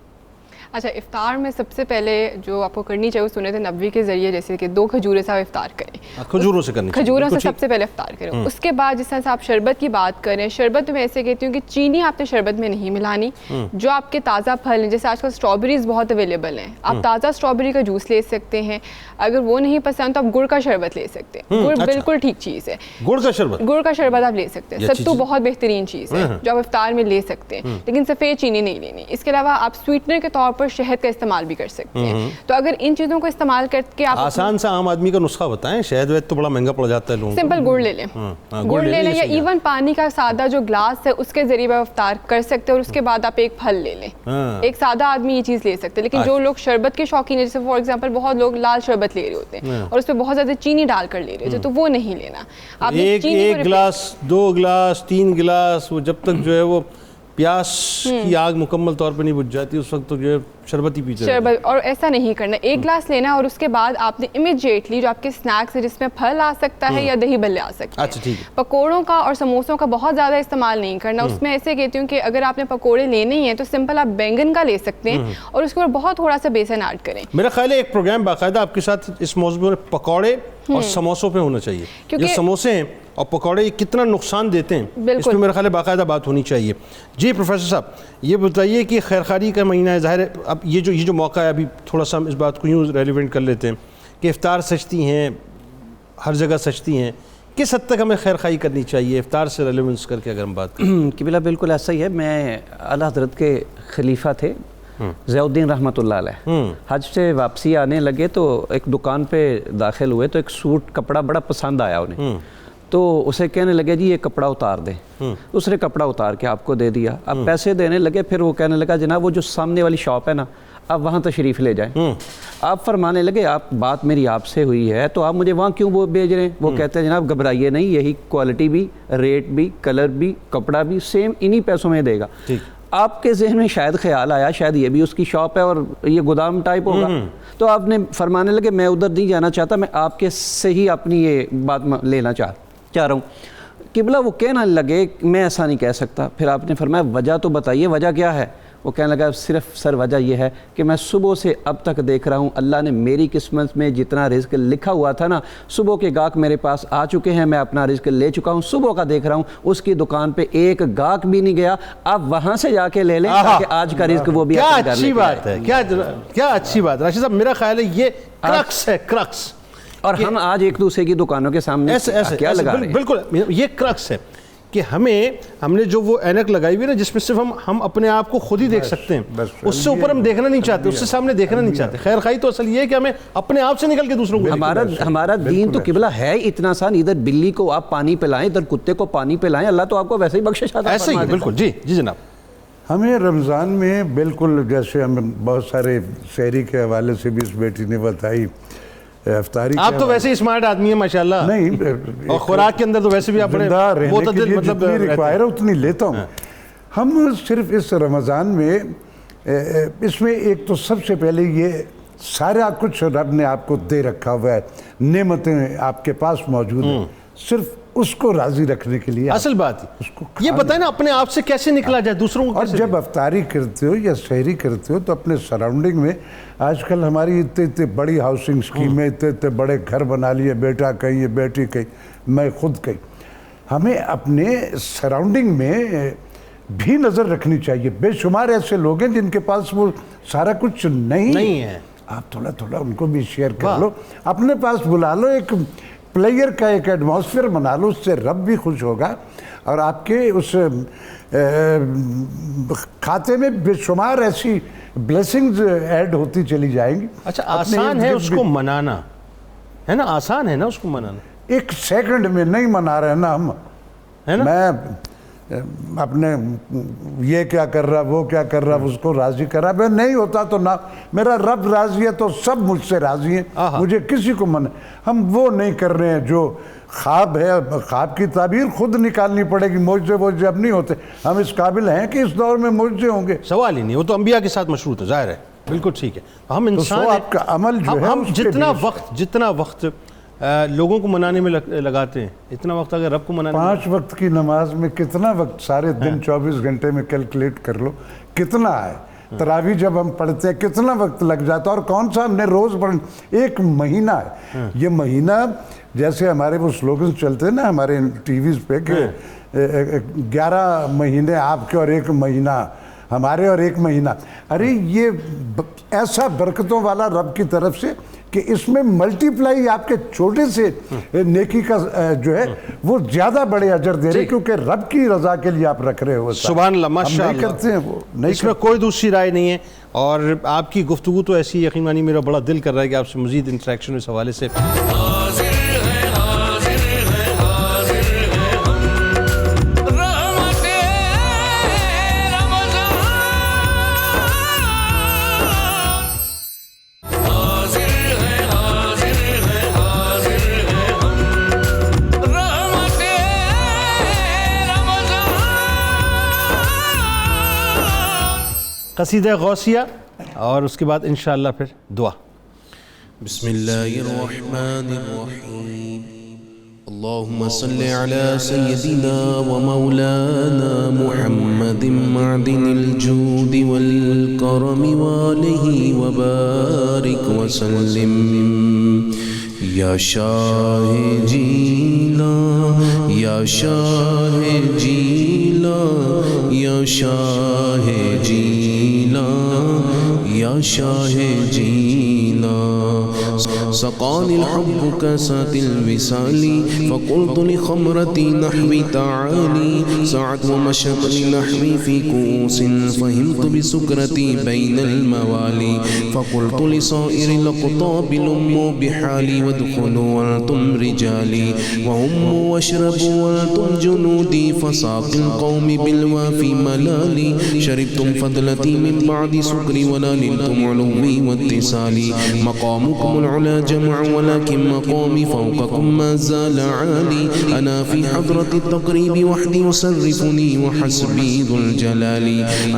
اچھا, افطار میں سب سے پہلے جو آپ کو کرنی چاہیے سنت نبوی کے ذریعے جیسے کہ 2 کھجوریں سے آپ افطار کریں. کھجوروں سے کرنی چاہیے, کھجوروں سے سب سے پہلے افطار کریں. اس کے بعد جس طرح سے آپ شربت کی بات کریں, شربت میں ایسے کہتی ہوں کہ چینی آپ نے شربت میں نہیں ملانی. جو آپ کے تازہ پھل ہیں, جیسے آج کل اسٹرابیریز بہت اویلیبل ہیں, آپ تازہ اسٹرابیری کا جوس لے سکتے ہیں. اگر وہ نہیں پسند تو آپ گڑ کا شربت لے سکتے ہیں. گڑ بالکل ٹھیک چیز ہے. گڑ کا شربت آپ لے سکتے ہیں. ستو بہت بہترین چیز ہے جو آپ افطار میں لے سکتے ہیں, لیکن سفید چینی نہیں لینی. اس کے علاوہ آپ سویٹنر کے طور پر شہد کا استعمال بھی کر سکتے ہیں. تو اگر ان چیزوں کو استعمال کر کے آپ آسان سا عام آدمی کا نسخہ بتائیں. شہد وید تو بڑا مہنگا پڑ جاتا ہے لوگوں کو. سمپل گڑ لے لیں, گڑ لے لیں, یا ایون پانی کا سادہ جو گلاس ہے اس کے ذریعے آپ افطار کر سکتے ہیں. اور اس کے بعد آپ ایک پھل لے لیں. ایک سادہ آدمی یہ چیز لے سکتے ہیں. لیکن جو لوگ شربت کے شوقین ہیں, جیسے فار ایگزامپل بہت لوگ لال شربت لے رہے ہوتے ہیں اور اس پہ بہت زیادہ چینی ڈال کر لے رہے ہوتے ہیں, تو وہ نہیں لینا. آپ ایک گلاس, 2 گلاس, 3 گلاس, وہ جب تک جو ہے وہ پیاس کی آگ مکمل طور پہ نہیں بجھ جاتی اس وقت تو جو ہے شربت ہی پیتے شربت. اور ایسا نہیں کرنا, 1 گلاس لینا اور اس کے بعد آپ نے امیڈیٹلی جو آپ کے سنیکس ہے جس میں پھل آ سکتا ہے یا دہی بھلے آ سکتے ہیں, پکوڑوں کا اور سموسوں کا بہت زیادہ استعمال نہیں کرنا. اس میں ایسے کہتی ہوں کہ اگر آپ نے پکوڑے لینے ہی ہیں تو سمپل آپ بینگن کا لے سکتے ہیں اور اس کے اوپر بہت تھوڑا سا بیسن ایڈ کریں. میرا خیال ہے ایک پروگرام باقاعدہ آپ کے ساتھ اس موضوع میں پکوڑے اور سموسوں پہ ہونا چاہیے. یہ سموسے ہیں اور پکوڑے کتنا نقصان دیتے ہیں اس پہ میرا خیال ہے باقاعدہ بات ہونی چاہیے. جی پروفیسر صاحب, یہ بتائیے کہ خیرخواہی کا مہینہ ہے, ظاہر ہے اب یہ جو موقع ہے ابھی تھوڑا سا ہم اس بات کو یوں ریلیونٹ کر لیتے ہیں کہ افطار سجتی ہیں, ہر جگہ سجتی ہیں, کس حد تک ہمیں خیرخواہی کرنی چاہیے افطار سے ریلیونس کر کے اگر ہم بات کریں؟ قبلہ بالکل ایسا ہی ہے. میں اعلیٰ حضرت کے خلیفہ تھے ضیاء الدین رحمۃ اللہ علیہ, حج سے واپسی آنے لگے تو ایک دکان پہ داخل ہوئے تو ایک سوٹ کپڑا بڑا پسند آیا انہیں, تو اسے کہنے لگے جی یہ کپڑا اتار دیں. اس نے کپڑا اتار کے آپ کو دے دیا. اب پیسے دینے لگے, پھر وہ کہنے لگا جناب وہ جو سامنے والی شاپ ہے نا آپ وہاں تشریف لے جائیں. آپ فرمانے لگے آپ بات میری آپ سے ہوئی ہے تو آپ مجھے وہاں کیوں وہ بھیج رہے ہیں؟ وہ کہتے ہیں جناب گھبرائیے نہیں, یہی کوالٹی بھی, ریٹ بھی, کلر بھی, کپڑا بھی سیم انہی پیسوں میں دے گا. آپ کے ذہن میں شاید خیال آیا شاید یہ بھی اس کی شاپ ہے اور یہ گودام ٹائپ ہوگا, تو آپ نے فرمانے لگے میں ادھر نہیں جانا چاہتا, میں آپ کے سے ہی اپنی یہ بات لینا چاہ رہا ہوں. قبلہ وہ کہنا لگے میں ایسا نہیں کہہ سکتا. پھر آپ نے فرمایا وجہ تو بتائیے, وجہ کیا ہے؟ وہ کہنے لگا صرف سر وجہ یہ ہے کہ میں صبح سے اب تک دیکھ رہا ہوں اللہ نے میری قسمت میں جتنا رزق لکھا ہوا تھا نا, صبح کے گاہک میرے پاس آ چکے ہیں, میں اپنا رزق لے چکا ہوں, صبح کا دیکھ رہا ہوں, اس کی دکان پہ ایک گاہک بھی نہیں گیا. آپ وہاں سے جا کے لے لیں تاکہ آج کا رزق وہ بھی کیا اچھی بات ہے, کیا اچھی بات ہے راشد صاحب. میرا خیال ہے یہ کرکس ہے, کرکس. اور ہم آج ایک دوسرے کی دکانوں کے سامنے کیا لگا رہے ہیں؟ بالکل یہ کرکس ہے کہ ہم نے جو وہ اینک لگائی ہوئی ہے نا جس میں صرف ہم اپنے آپ کو خود ہی دیکھ سکتے ہیں, اس سے اوپر ہم دیکھنا نہیں چاہتے, اس سے سامنے دیکھنا نہیں چاہتے. خیر خواہی تو اصل یہ ہے کہ ہمیں اپنے آپ سے نکل کے دوسروں کو ہمارا دین تو قبلہ ہے اتنا سان, ادھر بلی کو آپ پانی پلائیں, ادھر کتے کو پانی پلائیں, اللہ تو آپ کو ویسے ہی بخشش عطا ایسے ہی. بالکل جی جناب. ہمیں رمضان میں بالکل جیسے ہم بہت سارے سحری کے حوالے سے بھی اس بیٹی نے بتائی, افطاری آپ تو ویسے ہی اسمارٹ آدمی ہیں ماشاءاللہ, نہیں اور خوراک کے اندر تو ویسے بھی آپ جتنی ریکوائر ہے اتنی لیتا ہوں. ہم صرف اس رمضان میں اس میں ایک تو سب سے پہلے یہ سارا کچھ رب نے آپ کو دے رکھا ہوا ہے, نعمتیں آپ کے پاس موجود ہیں, صرف اس کو راضی رکھنے کے لیے اصل بات یہ بتائیں نا اپنے آپ سے کیسے نکلا جائے دوسروں کو. اور جب افطاری کرتے ہو یا سحری کرتے ہو تو اپنے سراؤنڈنگ میں آج کل ہماری اتنے بڑی ہاؤسنگ اسکیمیں, اتنے بڑے گھر بنا لیے, بیٹا کہیں یہ بیٹی کہیں میں خود کہیں, ہمیں اپنے سراؤنڈنگ میں بھی نظر رکھنی چاہیے. بے شمار ایسے لوگ ہیں جن کے پاس وہ سارا کچھ نہیں ہے, آپ تھوڑا تھوڑا ان کو بھی شیئر کر لو, اپنے پاس بلا لو, ایک پلیئر کا ایک ایٹماسفیئر بنا لو, اس سے رب بھی خوش ہوگا اور آپ کے اس کھاتے میں بے شمار ایسی بلیسنگز ایڈ ہوتی چلی جائیں گی. اچھا آسان ہے اس کو منانا, ہے نا, آسان ہے نا اس کو منانا, 1 سیکنڈ میں نہیں منا رہے نا ہم, ہے نا. میں اپنے یہ کیا کر رہا وہ کیا کر رہا اس کو راضی کر رہا. نہیں ہوتا تو نہ, میرا رب راضی ہے تو سب مجھ سے راضی ہیں, مجھے کسی کو منع. ہم وہ نہیں کر رہے ہیں جو خواب ہے. خواب کی تعبیر خود نکالنی پڑے گی. معجزے اب نہیں ہوتے. ہم اس قابل ہیں کہ اس دور میں معجزے ہوں گے؟ سوال ہی نہیں, وہ تو انبیاء کے ساتھ مشروط ہے, ظاہر ہے, بالکل ٹھیک ہے. ہم انسان آپ کا عمل جو ہے ہم جتنا وقت لوگوں کو منانے میں لگاتے ہیں, اتنا وقت اگر رب کو منانے 5 وقت کی نماز میں کتنا وقت سارے دن 24 گھنٹے میں کیلکولیٹ کر لو کتنا ہے. تراویح جب ہم پڑھتے ہیں کتنا وقت لگ جاتا ہے, اور کون سا ہم نے روز پڑھنا. 1 مہینہ ہے یہ مہینہ. جیسے ہمارے وہ سلوگنز چلتے ہیں نا ہمارے ٹی ویز پہ کہ 11 مہینے آپ کے اور 1 مہینہ ہمارے اور 1 مہینہ. ارے یہ ایسا برکتوں والا رب کی طرف سے کہ اس میں ملٹی پلائی آپ کے چھوٹے سے نیکی کا جو ہے وہ زیادہ بڑے اجر دے رہے, کیونکہ رب کی رضا کے لیے آپ رکھ رہے ہو. سبحان اللہ, ماشاء اللہ. کرتے ہیں وہ نہیں, اس میں کوئی دوسری رائے نہیں ہے. اور آپ کی گفتگو تو ایسی یقین مانی میرا بڑا دل کر رہا ہے کہ آپ سے مزید انٹریکشن اس حوالے سے. قصیدہ غوثیہ اور اس کے بعد انشاءاللہ پھر دعا. بسم اللہ الرحمن الرحیم. اللہم صل علی سیدنا و مولانا محمد معدن الجود والکرم والہ وبارک وسلم. یا شاہ جینا یا شاہ جیلا یا شاہ جیلا یا شاہ جیلا. سقاني الحب كاسات الوصال فقلت لخمرتي نحوي تعالي سعت ومشت لنحوي في كؤوس فهمت بسكرتي بين الموالي فقلت لصائر الأقطاب لموا بحالي وادخلوا وانتم رجالي وهم واشربوا وانتم جنودي فساق القوم بالوافي ملالي شربتم فضلتي من بعد سكري ولا نلتم علوي واتصالي مقامكم العلا جمع ولكن مقامي فوقكم ما زال عالي أنا في حضرة التقريب وحدي يصرفني وحسبي ذو الجلال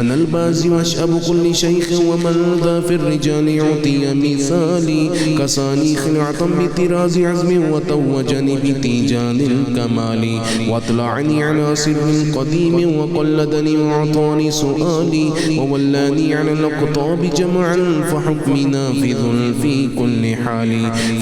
أنا البازي وأشأب كل شيخ ومن ذا في الرجال يعطي مثالي كساني خلعة بطراز عزم وتوجني بتيجان الكمال واطلعني على سر قديم وقلدني وأعطاني سؤالي وولاني على الأقطاب جمعا فحكمي نافذ في كل حال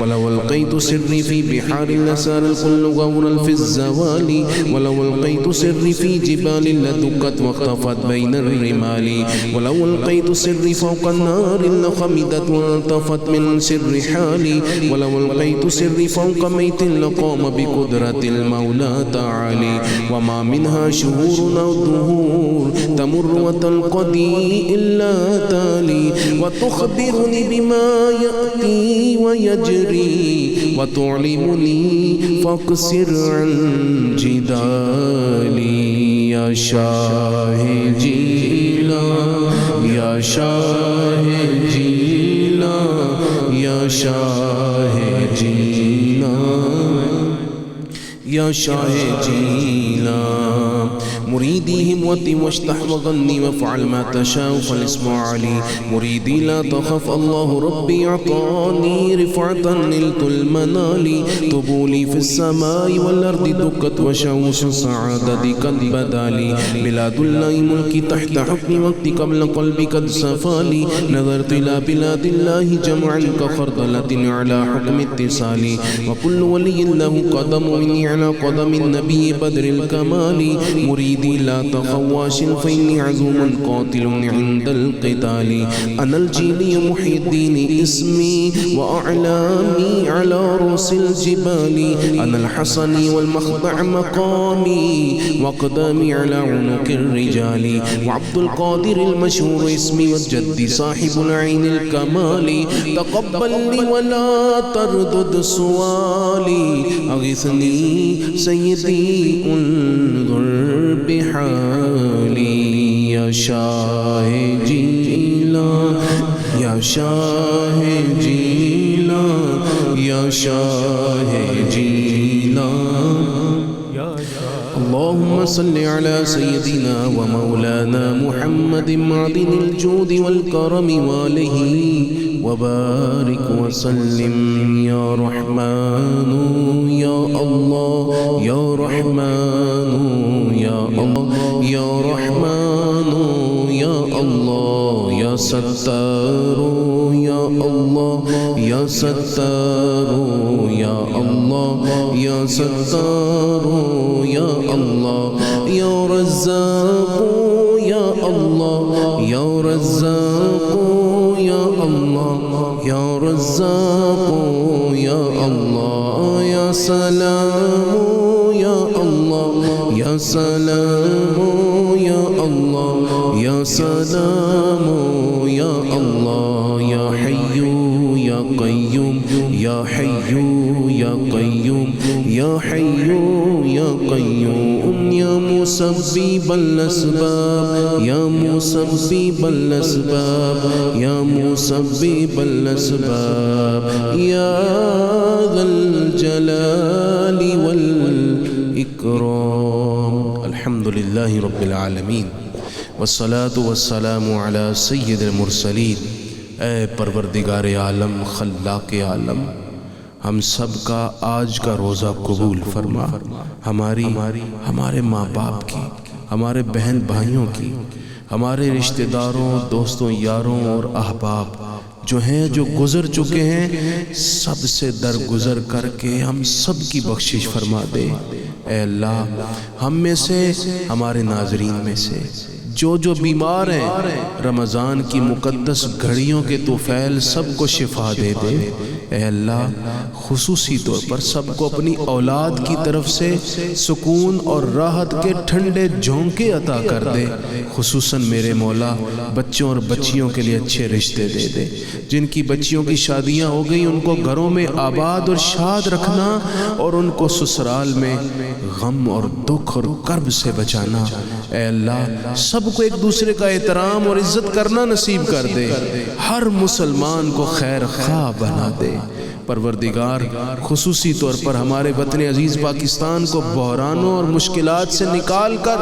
فلو ألقيت سري في بحار لسار الكل غورا في الزوال ولو ألقيت سري في جبال لدكت واختفت بين الرمال ولو ألقيت سري فوق النار لخمدت وانطفت من سر حالي ولو ألقيت سري فوق ميت لقام بقدرة المولى تعالي وما منها شهور أو دهور تمر وتنقضي إلا تالي وتخبرني بما يأتي ويجري وتعلمني فاقصر عن جدالي يا شاه جيلا يا شاه جيلا يا شاه جيلا يا شاه جيلا مريدي هموتي واشتح وغني وافعل ما تشاء فالاسم علي مريدي لا تخف الله ربي أعطاني رفعة نلت المنال طبولي في السماء والأرض دكت وشوش السعادة قد بدالي بلاد الله ملكي تحت حكم وقتي قبل قلبي قد سفالي نظرت إلى بلاد الله جمعا كخردلة على حكم اتصالي وكل ولي له قدم مني على قدم النبي بدر الكمال مريدي لا تخواش فإني عزوم قاتل عند القتال أنا الجيلي محي الدين اسمي وأعلامي على رؤوس الجبال أنا الحسني والمخضع مقامي وقدامي على عنق الرجال وعبد القادر المشهور اسمي والجد صاحب العين الكمال تقبل لي ولا تردد سؤالي أغثني سیدی انظر بحالی یا شاہ جیلان یا شاہ جیلان یا شاہ جیلان اللهم صل على سيدنا ومولانا محمد معدن الجود والكرم وآله وبارك وسلم يا رحمن يا الله يا رحمن يا الله يا رحمن يا الله يا ستار يا الله يا ستار يا الله يا ستار يا الله يا رزاق يا الله يا رزاق يا الله يا رزاق يا الله يا سلام يا الله يا سلام يا الله يا سلام يا الله يا حي يا قيوم يا حي يا قيوم يا حي يا قيوم يا مسبب الأسباب يا مسبب الأسباب يا مسبب الأسباب يا ذا الجلال والإكرام. الحمد لله رب العالمين والصلاة والسلام على سید المرسلین. اے پروردگار عالم خلاق عالم، ہم سب کا آج کا روزہ قبول فرما. ہمارے ماں باپ کی، ہمارے بہن بھائیوں کی، ہمارے رشتہ داروں، دوستوں، یاروں اور احباب جو ہیں، جو گزر چکے ہیں، سب سے درگزر کر کے ہم سب کی بخشش فرما دے. اے اللہ، ہم میں سے، ہمارے ناظرین میں سے جو بیمار ہیں، رمضان کی مقدس گھڑیوں کے طفیل سب کو شفا دے دے. اے اللہ، خصوصی طور پر سب کو اپنی اولاد کی طرف سے سکون اور راحت کے ٹھنڈے جھونکے عطا کر دے. خصوصاً میرے مولا بچوں اور بچیوں کے لیے اچھے رشتے دے دے. جن کی بچیوں کی شادیاں ہو گئی ان کو گھروں میں آباد اور شاد رکھنا، اور ان کو سسرال میں غم اور دکھ اور کرب سے بچانا. اے اللہ، سب کو ایک دوسرے کا احترام اور عزت کرنا نصیب کر دے. ہر مسلمان کو خیر خواہ بنا دے. پروردگار، خصوصی طور پر ہمارے وطن عزیز پاکستان کو بحرانوں اور مشکلات سے نکال کر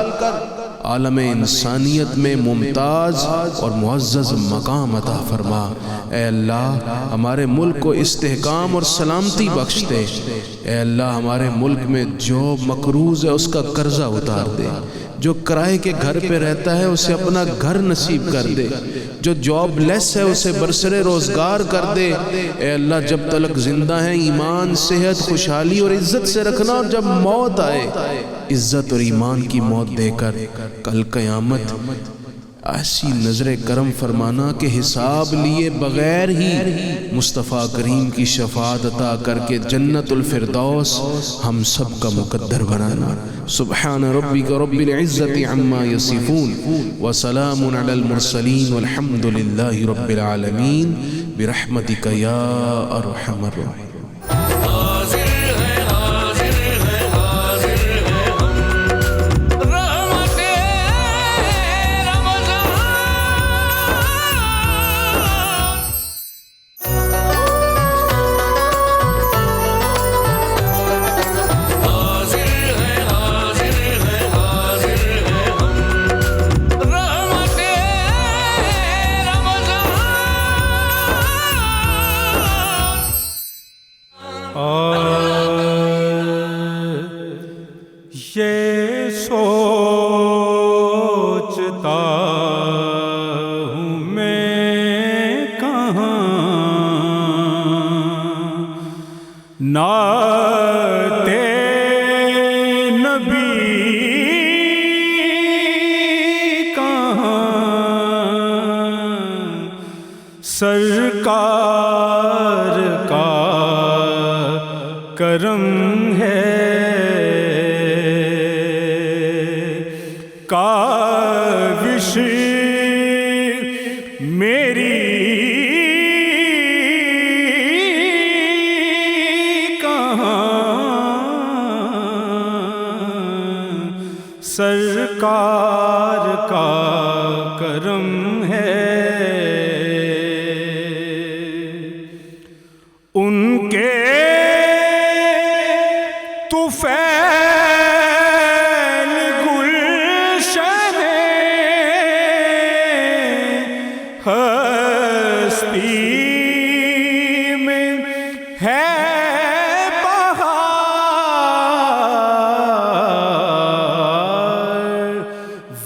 عالم انسانیت میں ممتاز اور معزز مقام عطا فرما. اے اللہ، ہمارے ملک کو استحکام اور سلامتی بخش دے. اے اللہ، ہمارے ملک میں جو مقروض ہے اس کا قرضہ اتار دے. جو کرائے کے گھر پہ رہتا ہے اسے اپنا گھر نصیب کر دے. جو جاب لیس ہے اسے برسر روزگار کر دے. اے اللہ، جب تلک زندہ ہیں ایمان، صحت، خوشحالی اور عزت سے رکھنا، اور جب موت آئے عزت اور ایمان کی موت دے کر کل قیامت ایسی نظر کرم فرمانا کہ حساب لیے بغیر ہی مصطفیٰ کریم کی شفاعت عطا کر کے جنت الفردوس ہم سب کا مقدر بنانا. سبحان ربک رب العزت عما یصفون وسلام علی المرسلین والحمد للہ رب العالمین برحمتک یا ارحم الراحمین. یہ سوچتا ہوں میں کہاں نعتِ نبی کہاں سرکار کا کرم ہے کاوش میری کہاں سرکار کا کرم ہے، ان کے طفیل گلشن ہستی میں ہے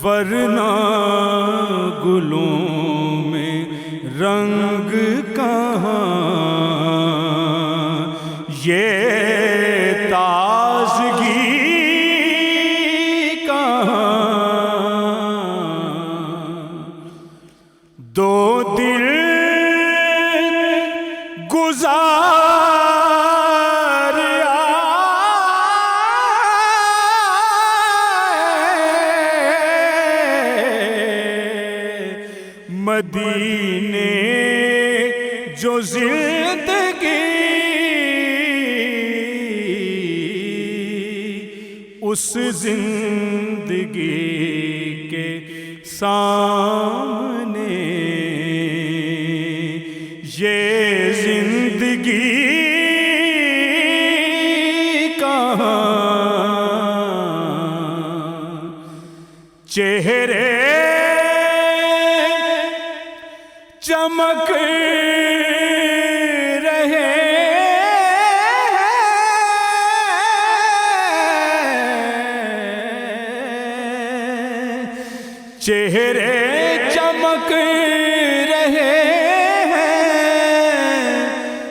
ورنہ گلوں میں رنگ کہاں، یہ تازگی کہاں، دو دل گزار مدینے جو زندگی اس زندگی کے سامنے یہ زندگی کہاں، چہرے چمک رہے چہرے چمک رہے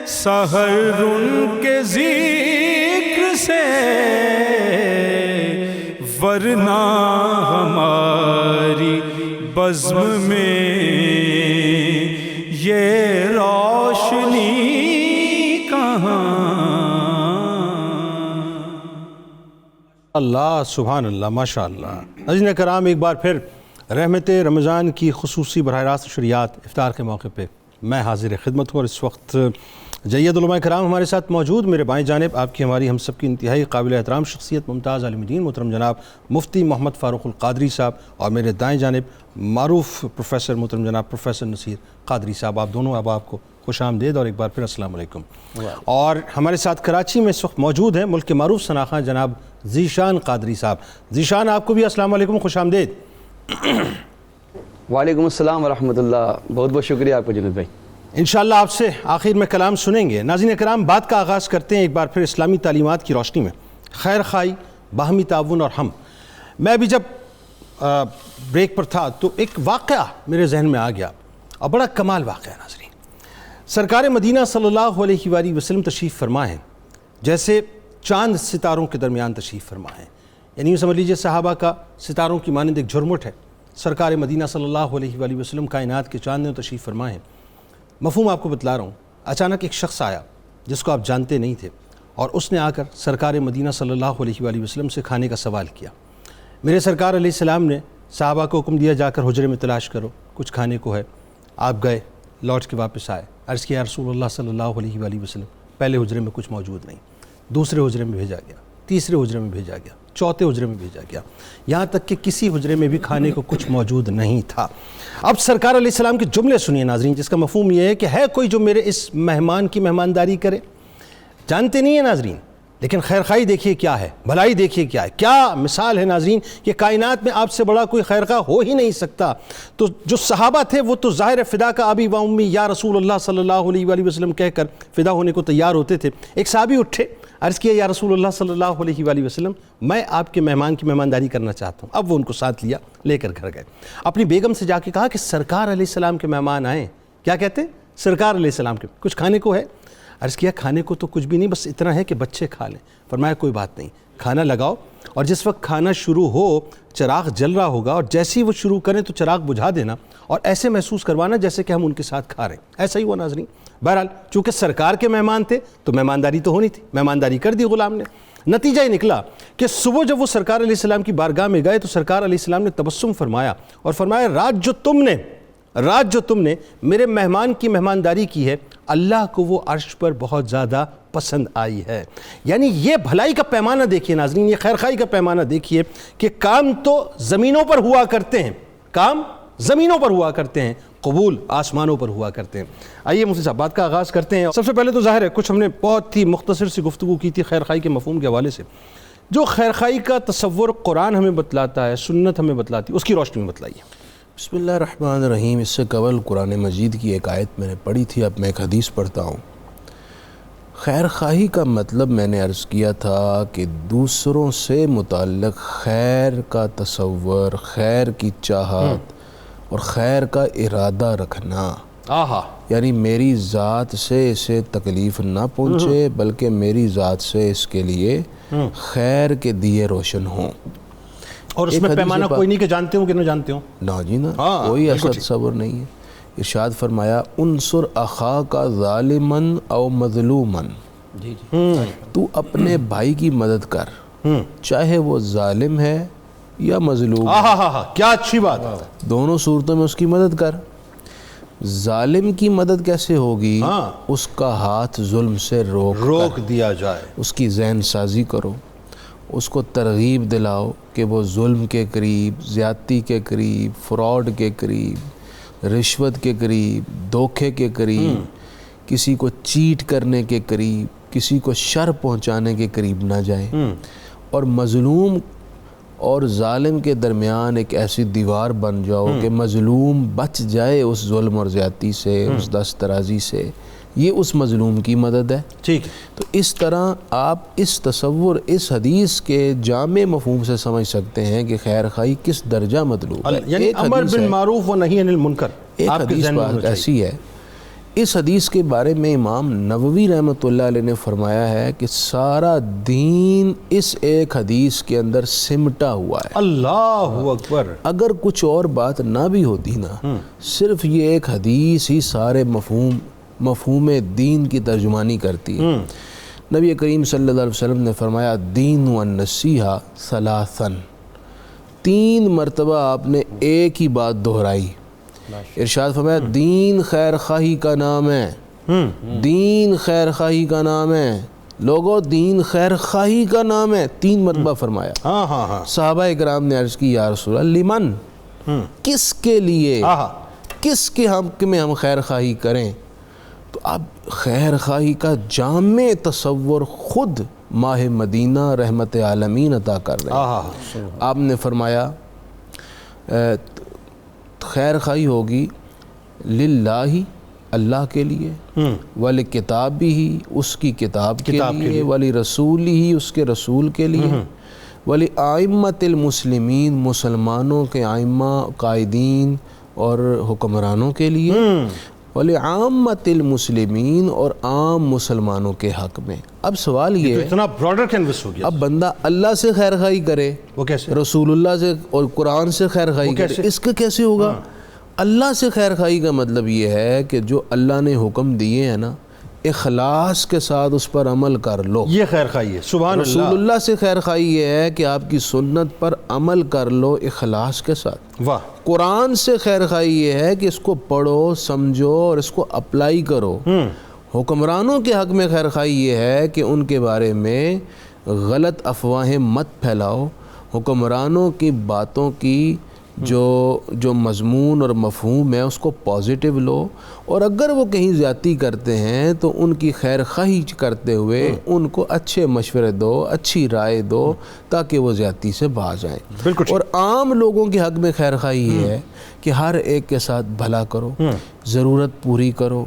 سحر ان کے ذکر سے، ورنہ ہماری بزم میں یہ روشنی کہاں۔ اللہ سبحان اللہ، ماشاء اللہ۔ ناظرین کرام، ایک بار پھر رحمت رمضان کی خصوصی براہ راست نشریات افطار کے موقع پہ میں حاضر خدمت ہوں، اور اس وقت جید علماء کرام ہمارے ساتھ موجود۔ میرے بائیں جانب آپ کی ہماری ہم سب کی انتہائی قابل احترام شخصیت ممتاز عالم دین محترم جناب مفتی محمد فاروق القادری صاحب، اور میرے دائیں جانب معروف پروفیسر محترم جناب پروفیسر نصیر قادری صاحب۔ آپ دونوں اب آپ کو خوش آمدید اور ایک بار پھر السلام علیکم۔ اور ہمارے ساتھ کراچی میں اس وقت موجود ہیں ملک کے معروف شناخواں جناب ذیشان قادری صاحب۔ ذیشان، آپ کو بھی السلام علیکم، خوش آمدید۔ وعلیکم السلام ورحمۃ اللہ، بہت بہت شکریہ آپ کو جنید بھائی۔ انشاءاللہ آپ سے آخر میں کلام سنیں گے۔ ناظرین کرام، بات کا آغاز کرتے ہیں ایک بار پھر اسلامی تعلیمات کی روشنی میں، خیر خواہی، باہمی تعاون اور ہم۔ میں ابھی جب بریک پر تھا تو ایک واقعہ میرے ذہن میں آ گیا، اور بڑا کمال واقعہ ناظرین۔ سرکار مدینہ صلی اللہ علیہ وآلہ وسلم تشریف فرما ہیں جیسے چاند ستاروں کے درمیان تشریف فرما ہیں، یعنی یہ سمجھ لیجیے صحابہ کا ستاروں کی مانند ایک جھرمٹ ہے۔ سرکار مدینہ صلی اللہ علیہ وآلہ وسلم کائنات کے چاند میں تشریف فرما ہیں۔ مفہوم آپ کو بتلا رہا ہوں۔ اچانک ایک شخص آیا جس کو آپ جانتے نہیں تھے، اور اس نے آ کر سرکار مدینہ صلی اللہ علیہ وآلہ وسلم سے کھانے کا سوال کیا۔ میرے سرکار علیہ السلام نے صحابہ کو حکم دیا، جا کر حجرے میں تلاش کرو، کچھ کھانے کو ہے۔ آپ گئے، لوٹ کے واپس آئے، عرض کیا یا رسول اللہ صلی اللہ علیہ وآلہ وسلم، پہلے حجرے میں کچھ موجود نہیں، دوسرے حجرے میں بھیجا گیا، تیسرے حجرے میں بھیجا گیا، چوتھے حجرے میں بھیجا گیا، یہاں تک کہ کسی حجرے میں بھی کھانے کو کچھ موجود نہیں تھا۔ اب سرکار علیہ السلام کے جملے سنیے ناظرین، جس کا مفہوم یہ ہے کہ ہے کوئی جو میرے اس مہمان کی مہمانداری کرے؟ جانتے نہیں ہیں ناظرین، لیکن خیرخواہی دیکھیے کیا ہے، بھلائی دیکھیے کیا ہے، کیا مثال ہے ناظرین کہ کائنات میں آپ سے بڑا کوئی خیرخواہ ہو ہی نہیں سکتا۔ تو جو صحابہ تھے وہ تو ظاہر فدا کا ابی و امی یا رسول اللہ صلی اللہ علیہ وآلہ وسلم کہہ کر فدا ہونے کو تیار ہوتے تھے۔ ایک صحابی اٹھے، عرض کیا یا رسول اللہ صلی اللہ علیہ وآلہ وسلم، میں آپ کے مہمان کی مہمانداری کرنا چاہتا ہوں۔ اب وہ ان کو ساتھ لیا، لے کر گھر گئے، اپنی بیگم سے جا کے کہا کہ سرکار علیہ السلام کے مہمان آئے۔ کیا کہتے ہیں؟ سرکار علیہ السلام کے کچھ کھانے کو ہے؟ عرض کیا کھانے کو تو کچھ بھی نہیں، بس اتنا ہے کہ بچے کھا لیں۔ فرمایا کوئی بات نہیں، کھانا لگاؤ، اور جس وقت کھانا شروع ہو چراغ جل رہا ہوگا، اور جیسے ہی وہ شروع کریں تو چراغ بجھا دینا، اور ایسے محسوس کروانا جیسے کہ ہم ان کے ساتھ کھا رہے ہیں۔ ایسا ہی ہوا ناظرین۔ بہرحال چونکہ سرکار کے مہمان تھے تو مہمانداری تو ہونی تھی، مہمانداری کر دی غلام نے۔ نتیجہ یہ نکلا کہ صبح جب وہ سرکار علیہ السلام کی بارگاہ میں گئے تو سرکار علیہ السلام نے تبسم فرمایا اور فرمایا رات جو تم نے رات جو تم نے میرے مہمان کی مہمانداری کی ہے اللہ کو وہ عرش پر بہت زیادہ پسند آئی ہے. یعنی یہ بھلائی کا پیمانہ دیکھیے ناظرین, یہ خیرخواہی کا پیمانہ دیکھیے کہ کام تو زمینوں پر ہوا کرتے ہیں, کام زمینوں پر ہوا کرتے ہیں, قبول آسمانوں پر ہوا کرتے ہیں. آئیے مفتی صاحب بات کا آغاز کرتے ہیں. سب سے پہلے تو ظاہر ہے کچھ ہم نے بہت ہی مختصر سی گفتگو کی تھی خیرخواہی کے مفہوم کے حوالے سے. جو خیرخواہی کا تصور قرآن ہمیں بتلاتا ہے, سنت ہمیں بتلاتی ہے, اس کی روشنی میں بتلائیے. بسم اللہ الرحمن الرحیم. اس سے قبل قرآن مجید کی ایک آیت میں نے پڑھی تھی, اب میں ایک حدیث پڑھتا ہوں. خیرخواہی کا مطلب میں نے عرض کیا تھا کہ دوسروں سے متعلق خیر کا تصور, خیر کی چاہت اور خیر کا ارادہ رکھنا. یعنی میری ذات سے اسے تکلیف نہ پہنچے بلکہ میری ذات سے اس کے لیے خیر کے دیے روشن ہوں. اور اس میں پیمانہ کوئی نہیں کہ جانتے ہوں کہ نہ جانتے ہوں؟ نا جی نا, کوئی ایسا تصور نہیں ہے. ارشاد فرمایا انصر اخاک ظالمن او مظلومن, تو اپنے بھائی کی مدد کر چاہے وہ ظالم ہے یا مظلوم. کیا اچھی بات, دونوں صورتوں میں اس کی مدد کر. ظالم کی مدد کیسے ہوگی؟ اس کا ہاتھ ظلم سے روک دیا جائے, اس کی ذہن سازی کرو, اس کو ترغیب دلاؤ کہ وہ ظلم کے قریب, زیادتی کے قریب, فراڈ کے قریب, رشوت کے قریب, دھوکے کے قریب, کسی کو چیٹ کرنے کے قریب, کسی کو شر پہنچانے کے قریب نہ جائیں. اور مظلوم اور ظالم کے درمیان ایک ایسی دیوار بن جاؤ کہ مظلوم بچ جائے اس ظلم اور زیادتی سے, اس دست درازی سے. یہ اس مظلوم کی مدد ہے. ٹھیک. تو اس طرح آپ اس تصور, اس حدیث کے جامع مفہوم سے سمجھ سکتے ہیں کہ خیرخواہی کس درجہ مطلوب ہے. یعنی امر بالمعروف و نہی عن المنکر. ایک حدیث بات ایسی ہے, اس حدیث کے بارے میں امام نووی رحمۃ اللہ علیہ نے فرمایا ہے کہ سارا دین اس ایک حدیث کے اندر سمٹا ہوا ہے. اللہ اکبر. اگر کچھ اور بات نہ بھی ہوتی نا, صرف یہ ایک حدیث ہی سارے مفہوم دین کی ترجمانی کرتی ہے. نبی کریم صلی اللہ علیہ وسلم نے فرمایا دین والنصیحہ ثلاثاً, 3 مرتبہ آپ نے ایک ہی بات دہرائی. ارشاد فرمایا دین خیر خواہی کا نام ہے, دین خیر خواہی کا نام ہے. لوگوں دین خیر خواہی کا نام ہے, 3 مرتبہ فرمایا. صحابہ اکرام نے عرض کی یا رسول اللہ لمن, کس کے لیے, کس کے حق میں ہم خیر خواہی کریں؟ تو اب خیر خواہی کا جامع تصور خود ماہ مدینہ رحمت عالمین عطا کر رہے ہیں. آپ نے فرمایا خیر خواہی ہوگی للہ, اللہ کے لیے, ولی کتاب ہی, اس کی کتاب کے لیے, ولی رسول ہی, اس کے رسول کے لیے, ولی ائمۃ المسلمین, مسلمانوں کے ائمہ, قائدین اور حکمرانوں کے لیے, ولی عامۃ المسلمین, اور عام مسلمانوں کے حق میں. اب سوال یہ ہے, اتنا براڈر کینوس ہو گیا. اب بندہ اللہ سے خیر خواہی کرے, وہ کیسے؟ رسول اللہ سے اور قرآن سے خیر خواہی کرے, اس کا کیسے ہوگا؟ اللہ سے خیر خواہی کا مطلب یہ ہے کہ جو اللہ نے حکم دیے ہیں نا, اخلاص کے ساتھ اس پر عمل کر لو. یہ خیر خواہی ہے. سبحان اللہ. رسول اللہ سے خیر خواہی یہ ہے کہ آپ کی سنت پر عمل کر لو اخلاص کے ساتھ. واہ. قرآن سے خیر خواہی یہ ہے کہ اس کو پڑھو, سمجھو اور اس کو اپلائی کرو. حکمرانوں کے حق میں خیر خواہی یہ ہے کہ ان کے بارے میں غلط افواہیں مت پھیلاؤ. حکمرانوں کی باتوں کی جو مضمون اور مفہوم ہے اس کو پازیٹیو لو, اور اگر وہ کہیں زیادتی کرتے ہیں تو ان کی خیر خواہی کرتے ہوئے ان کو اچھے مشورے دو, اچھی رائے دو تاکہ وہ زیادتی سے باز آئیں. اور عام لوگوں کے حق میں خیر خواہی یہ ہے کہ ہر ایک کے ساتھ بھلا کرو, ضرورت پوری کرو,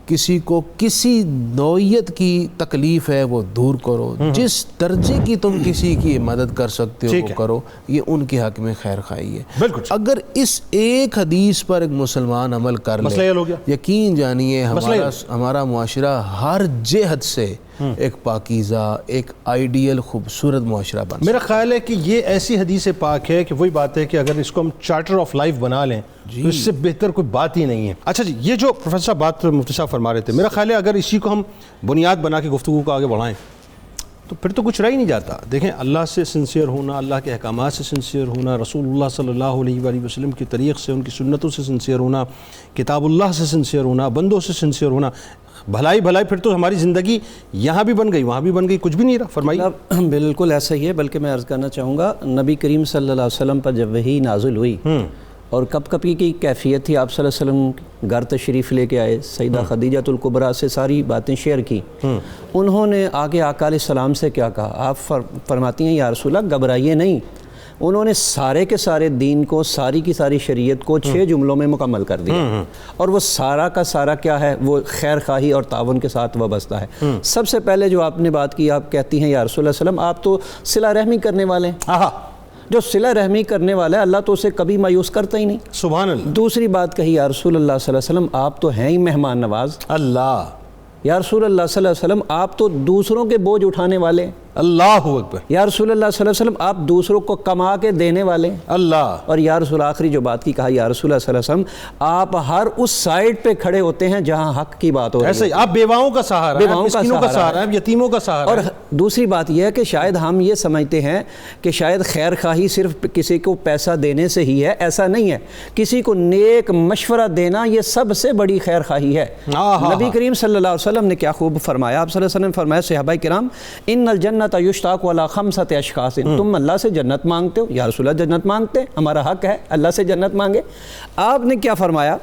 کسی کو کسی نوعیت کی تکلیف ہے وہ دور کرو, جس درجے کی تم کسی کی مدد کر سکتے ہو وہ کرو. یہ ان کے حق میں خیر خواہی ہے. اگر اس ایک حدیث پر ایک مسلمان عمل کر لے, یقین جانیے ہمارا معاشرہ ہر جہت سے ایک پاکیزہ, ایک آئیڈیل خوبصورت معاشرہ بن. میرا خیال ہے کہ یہ ایسی حدیث پاک ہے کہ وہی بات ہے کہ اگر اس کو ہم چارٹر آف لائف بنا لیں تو اس سے بہتر کوئی بات ہی نہیں ہے. اچھا جی, یہ جو پروفیسر صاحب بات مفتی صاحب فرما رہے تھے, میرا خیال ہے اگر اسی کو ہم بنیاد بنا کے گفتگو کو آگے بڑھائیں تو پھر تو کچھ رہ ہی نہیں جاتا. دیکھیں اللہ سے سنسیئر ہونا, اللہ کے احکامات سے سنسیئر ہونا, رسول اللہ صلی اللہ علیہ وآلہ وسلم کے طریق سے, ان کی سنتوں سے سنسیئر ہونا, کتاب اللہ سے سنسیئر ہونا, بندوں سے سنسیئر ہونا, بھلائی پھر تو ہماری زندگی یہاں بھی بن گئی وہاں بھی بن گئی, کچھ بھی نہیں رہا. فرمائیے. بالکل ایسا ہی ہے, بلکہ میں عرض کرنا چاہوں گا نبی کریم صلی اللہ علیہ وسلم پر جب وحی نازل ہوئی اور کب کبھی کی کیفیت تھی, آپ صلی اللہ علیہ وسلم گھر تشریف لے کے آئے, سیدہ خدیجہ الکبریٰ سے ساری باتیں شیئر کی. انہوں نے آگے آقا علیہ السلام سے کیا کہا, آپ فرماتی ہیں یا رسول اللہ گھبرائیے نہیں. انہوں نے سارے کے سارے دین کو, ساری کی ساری شریعت کو 6 جملوں میں مکمل کر دیا, اور وہ سارا کا سارا کیا ہے, وہ خیر خواہی اور تعاون کے ساتھ وابستہ ہے. سب سے پہلے جو آپ نے بات کی, آپ کہتی ہیں یا رسول اللہ صلی اللہ علیہ وسلم آپ تو صلہ رحمی کرنے والے ہیں. جو صلہ رحمی کرنے والا ہے اللہ تو اسے کبھی مایوس کرتا ہی نہیں. سبحان اللہ. دوسری بات کہی یا رسول اللہ صلی اللہ علیہ وسلم آپ تو ہیں ہی مہمان نواز. اللہ. یا رسول اللہ صلی اللہ علیہ وسلم آپ تو دوسروں کے بوجھ اٹھانے والے ہیں. اللہ اکبر. یا رسول اللہ صلی اللہ علیہ وسلم آپ دوسروں کو کما کے دینے والے ہیں. اللہ. اور یا رسول آخری جو بات کی کہا یا رسول اللہ صلی اللہ علیہ وسلم آپ ہر اس سائڈ پہ کھڑے ہوتے ہیں جہاں حق کی بات ہو رہی ہے. ایسے آپ بیواؤں کا سہارا ہیں, مسکینوں کا سہارا ہیں, یتیموں کا سہارا اور ہیں. دوسری بات یہ ہے کہ شاید ہم یہ سمجھتے ہیں کہ شاید خیر خواہی صرف کسی کو پیسہ دینے سے ہی ہے. ایسا نہیں ہے. کسی کو نیک مشورہ دینا یہ سب سے بڑی خیر خواہی ہے. نبی کریم صلی اللہ علیہ وسلم نے کیا خوب فرمایا, آپ صلی اللہ علیہ وسلم نے فرمایا صحابہ کرام ان الجنت یشتاق علی 5 اشخاص, تم اللہ سے جنت مانگتے ہو. یا رسول اللہ جنت مانگتے ہیں, ہمارا حق ہے اللہ سے جنت مانگے. آپ نے کیا فرمایا,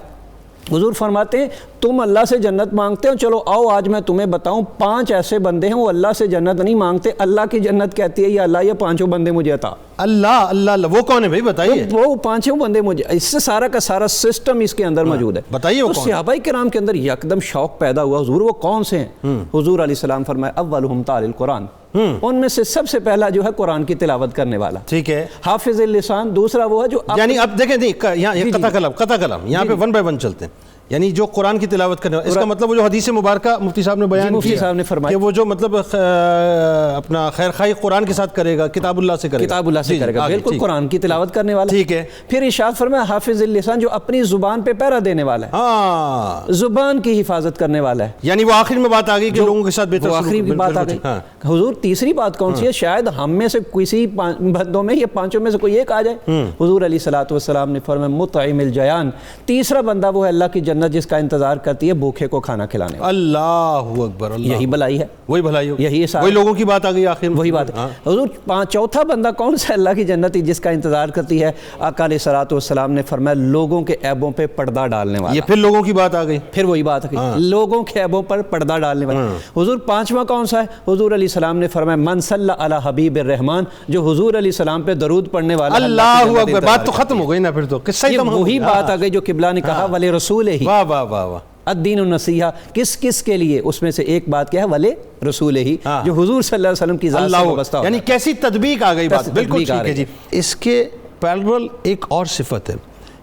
حضور فرماتے ہیں تم اللہ سے جنت مانگتے ہو, چلو آؤ آج میں تمہیں بتاؤں 5 ایسے بندے ہیں وہ اللہ سے جنت نہیں مانگتے, اللہ کی جنت کہتی ہے یا اللہ یہ 5 بندے مجھے عطا. اللہ اللہ. وہ کون ہے بھائی بتائیے. وہ 5 بندے مجھے, اس سے سارا کا سارا سسٹم اس کے اندر موجود ہے. بتائیے وہ تو کون. صحابہ کرام کے اندر یکدم شوق پیدا ہوا, حضور وہ کون سے ہیں. حضور علیہ السلام فرمایا اولہم تال القرآن, ان میں سے سب سے پہلا جو ہے قرآن کی تلاوت کرنے والا. ٹھیک ہے. حافظ اللسان, دوسرا وہ ہے جو یعنی اب دیکھیں یہاں قطع کلام یہاں پہ 1 بائی 1 چلتے ہیں. یعنی جو قرآن کی تلاوت کرنے والا, اس کا مطلب وہ جو حدیث مبارکہ مفتی صاحب نے بیان مفتی صاحب نے فرمایا کہ وہ جو مطلب اپنا خیر خواہی قرآن کے ساتھ کرے گا, کتاب اللہ سے کرے گا. کتاب اللہ سے کرے گا, بالکل قرآن کی تلاوت کرنے والا. ٹھیک ہے. پھر ارشاد فرمایا حافظ اللسان, جو اپنی زبان پہ پہرا دینے والا ہے. ہاں, زبان کی حفاظت کرنے والا ہے. یعنی وہ آخر میں بات آ گئی کہ لوگوں کے ساتھ بہتر وہ آخری بات آ گئی. حضور تیسری بات کون سی ہے, شاید ہم میں سے کسی بندوں میں یا 5 میں سے کوئی ایک آ جائے. حضور علیہ الصلوۃ والسلام نے فرمایا مطعم الجیان, تیسرا بندہ وہ ہے اللہ کی جنت جس کا انتظار کرتی ہے بھوکے کو کھانا کھلانے. اللہ اکبر. اللہ. یہی بھلائی ہے, وہی بھلائی ہو, یہی وہی لوگوں کی بات آ گئی آخر میں. وہی بات ہے. حضور چوتھا بندہ کون سا اللہ کی جنت جس کا انتظار کرتی ہے, آقا علیہ الصلوۃ والسلام نے فرمایا لوگوں کے عیبوں پہ پردہ ڈالنے والا. یہ پھر لوگوں کی بات آ گئی. پھر وہی بات ہے, لوگوں کے عیبوں پر پردہ ڈالنے والا. حضور 5واں کون سا ہے, حضور علیہ السلام نے فرمایا من صلی علی حبیب الرحمن, جو حضور علیہ السلام پہ درود پڑھنے والا. اللہ اکبر. بات تو ختم ہو گئی نا, پھر تو قصہ ہی تمام. وہی بات آ گئی جو قبلہ نے کہا ولی رسول ہی. واہ واہ واہ واہ. الدین النصیحہ کس کس کے لیے, اس میں سے ایک بات کیا ہے ولی رسول ہی, جو حضور صلی اللہ علیہ وسلم کی ذات سے وابستہ ہو. یعنی کیسی تطبیق آ گئی بات. بالکل ٹھیک ہے جی. اس کے پیرل ایک اور صفت ہے,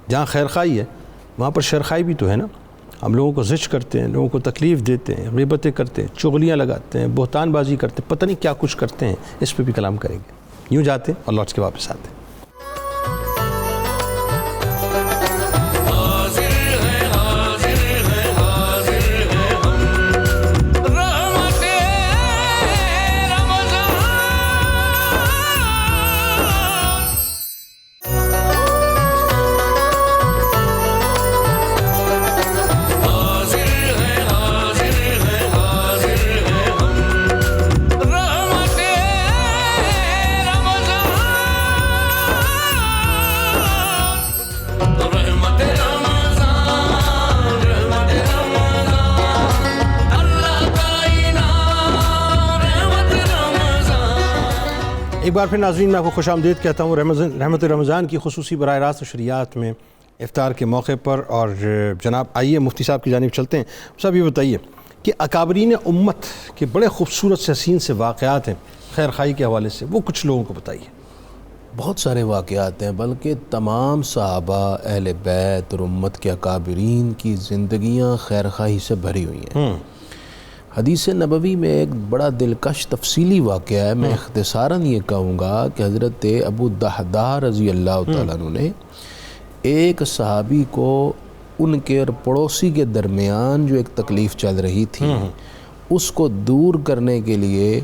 جہاں خیر خواہی ہے وہاں پر شر خواہی بھی تو ہے نا. ہم لوگوں کو زجر کرتے ہیں, لوگوں کو تکلیف دیتے ہیں, غیبتیں کرتے ہیں, چغلیاں لگاتے ہیں, بہتان بازی کرتے ہیں, پتہ نہیں کیا کچھ کرتے ہیں. اس پہ بھی کلام کریں گے. یوں جاتے ہیں اور لوٹ کے واپس آتے ہیں. ایک بار پھر ناظرین میں آپ کو خوش آمدید کہتا ہوں رحمت رمضان کی خصوصی براہ راست نشریات میں افطار کے موقع پر. اور جناب آئیے مفتی صاحب کی جانب چلتے ہیں. صاحب یہ بتائیے کہ اکابرین امت کے بڑے خوبصورت سے حسین سے واقعات ہیں خیر خواہی کے حوالے سے, وہ کچھ لوگوں کو بتائیے. بہت سارے واقعات ہیں, بلکہ تمام صحابہ اہل بیت اور امت کے اکابرین کی زندگیاں خیر خواہی سے بھری ہوئی ہیں. حدیث نبوی میں ایک بڑا دلکش تفصیلی واقعہ ہے. میں اختصاراً یہ کہوں گا کہ حضرت ابو الدحداح رضی اللہ تعالیٰ عنہ نے ایک صحابی کو ان کے اور پڑوسی کے درمیان جو ایک تکلیف چل رہی تھی اس کو دور کرنے کے لیے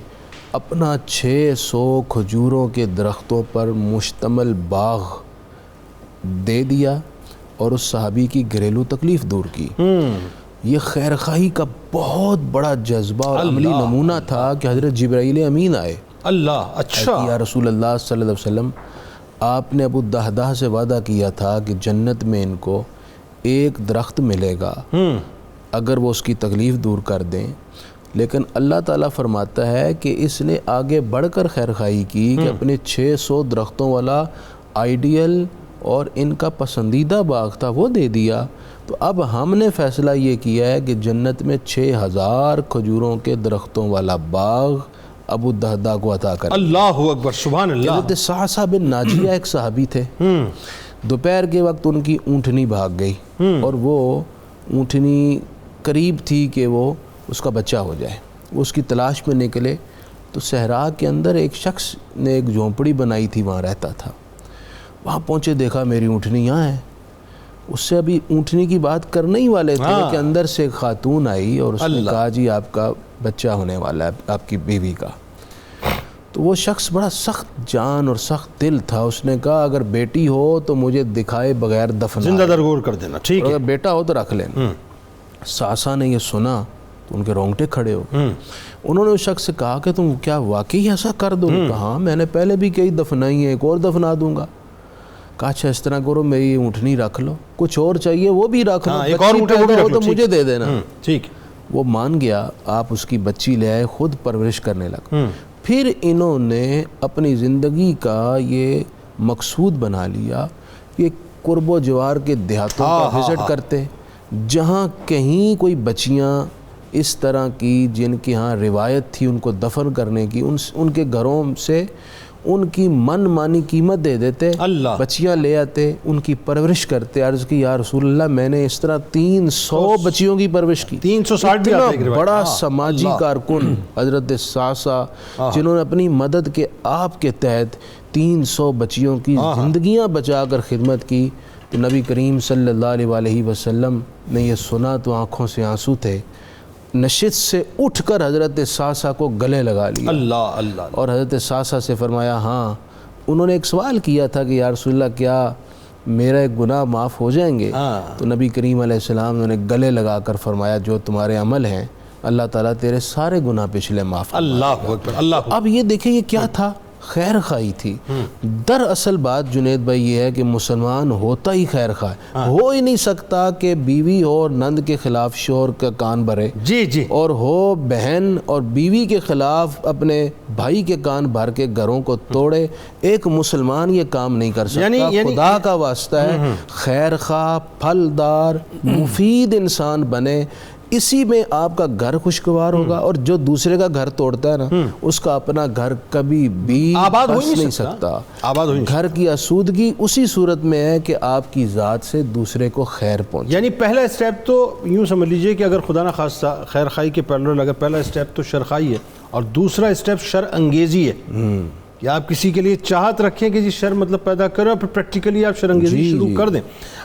اپنا 600 کھجوروں کے درختوں پر مشتمل باغ دے دیا اور اس صحابی کی گھریلو تکلیف دور کی۔ یہ خیر خواہی کا بہت بڑا جذبہ اور عملی نمونہ تھا کہ حضرت جبرائیل امین آئے۔ اللہ، اچھا، یا رسول اللہ صلی اللہ علیہ وسلم، آپ نے ابو الدحداح سے وعدہ کیا تھا کہ جنت میں ان کو ایک درخت ملے گا اگر وہ اس کی تکلیف دور کر دیں، لیکن اللہ تعالیٰ فرماتا ہے کہ اس نے آگے بڑھ کر خیر خواہی کی کہ اپنے 600 درختوں والا آئیڈیل اور ان کا پسندیدہ باغ تھا وہ دے دیا، تو اب ہم نے فیصلہ یہ کیا ہے کہ جنت میں 6000 کھجوروں کے درختوں والا باغ ابو الدحداح کو عطا کر۔ اللہ اکبر، سبحان اللہ۔ حضرت صعصع بن ناجیہ ایک صحابی تھے، دوپہر کے وقت ان کی اونٹنی بھاگ گئی اور وہ اونٹنی قریب تھی کہ وہ اس کا بچہ ہو جائے، وہ اس کی تلاش میں نکلے تو صحرا کے اندر ایک شخص نے ایک جھونپڑی بنائی تھی، وہاں رہتا تھا۔ وہاں پہنچے، دیکھا میری اونٹنی یہاں ہے، اس سے ابھی اونٹنی کی بات کرنے ہی والے تھے کہ اندر سے ایک خاتون آئی اور اس نے کہا جی آپ کا بچہ ہونے والا ہے، آپ کی بیوی کا۔ تو وہ شخص بڑا سخت جان اور سخت دل تھا، اس نے کہا اگر بیٹی ہو تو مجھے دکھائے بغیر دفنا، زندہ درگور کر دینا، ٹھیک ہے، اگر بیٹا ہو تو رکھ لینا۔ صعصع نے یہ سنا تو ان کے رونگٹے کھڑے ہو گئے۔ انہوں نے اس شخص سے کہا کہ تم کیا واقعی ایسا کر دو؟ کہا میں نے پہلے بھی کئی دفنائی ہیں، ایک اور دفنا دوں گا۔ کہا اچھا اس طرح کرو، میری اونٹنی رکھ لو، کچھ اور چاہیے وہ بھی رکھ لو، ایک اور اونٹنی ہو تو مجھے دے دینا۔ ٹھیک، وہ مان گیا، آپ اس کی بچی لے آئے، خود پرورش کرنے لگا۔ پھر انہوں نے اپنی زندگی کا یہ مقصود بنا لیا کہ قرب و جوار کے دیہاتوں کا وزٹ کرتے، جہاں کہیں کوئی بچیاں اس طرح کی جن کے ہاں روایت تھی ان کو دفن کرنے کی، ان کے گھروں سے ان کی من مانی قیمت دے دیتے، بچیاں لے آتے، ان کی پرورش کرتے۔ عرض کی یا رسول اللہ میں نے اس طرح 300 بچیوں کی پرورش کی۔ 360 بڑا سماجی کارکن حضرت صعصع، جنہوں نے اپنی مدد کے آپ کے تحت 300 بچیوں کی زندگیاں بچا کر خدمت کی۔ تو نبی کریم صلی اللہ علیہ وسلم نے یہ سنا تو آنکھوں سے آنسو تھے، نشست سے اٹھ کر حضرت صعصع کو گلے لگا لیا اور حضرت صعصع سے فرمایا ہاں، انہوں نے ایک سوال کیا تھا کہ یا رسول اللہ کیا میرا ایک گناہ معاف ہو جائیں گے؟ تو نبی کریم علیہ السلام نے گلے لگا کر فرمایا جو تمہارے عمل ہیں اللہ تعالیٰ تیرے سارے گناہ پچھلے معاف۔ اللہ اکبر، اللہ۔ اب یہ دیکھیں یہ کیا تھا؟ خیر خواہی تھی۔ دراصل بات جنید بھائی یہ ہے کہ مسلمان ہوتا ہی خیر خواہ، ہو ہی نہیں سکتا کہ بیوی ہو اور نند کے خلاف شوہر کا کان بھرے، اور ہو بہن اور بیوی کے خلاف اپنے بھائی کے کان بھر کے گھروں کو توڑے۔ ایک مسلمان یہ کام نہیں کر سکتا۔ خدا کا واسطہ ہے خیر خواہ، پھلدار، مفید انسان بنے، اسی میں آپ کا گھر خوشگوار ہوگا، اور جو دوسرے کا گھر توڑتا ہے نا اس کا اپنا گھر کبھی بھی آباد ہو نہیں سکتا۔ آباد ہو گھر کی آسودگی اسی صورت میں ہے کہ آپ کی ذات سے دوسرے کو خیر پہنچے۔ یعنی پہلا اسٹیپ تو یوں سمجھ لیجئے کہ اگر خدا نہ خواستہ خیر خواہی کے پیرالل اگر پہلا اسٹیپ تو شرخائی ہے اور دوسرا اسٹیپ شر انگیزی ہے کہ آپ کسی کے لیے چاہت رکھیں کہ جی شر مطلب پیدا کریں اور پھر پریکٹیکلی آپ شر انگیزی شروع کر دیں۔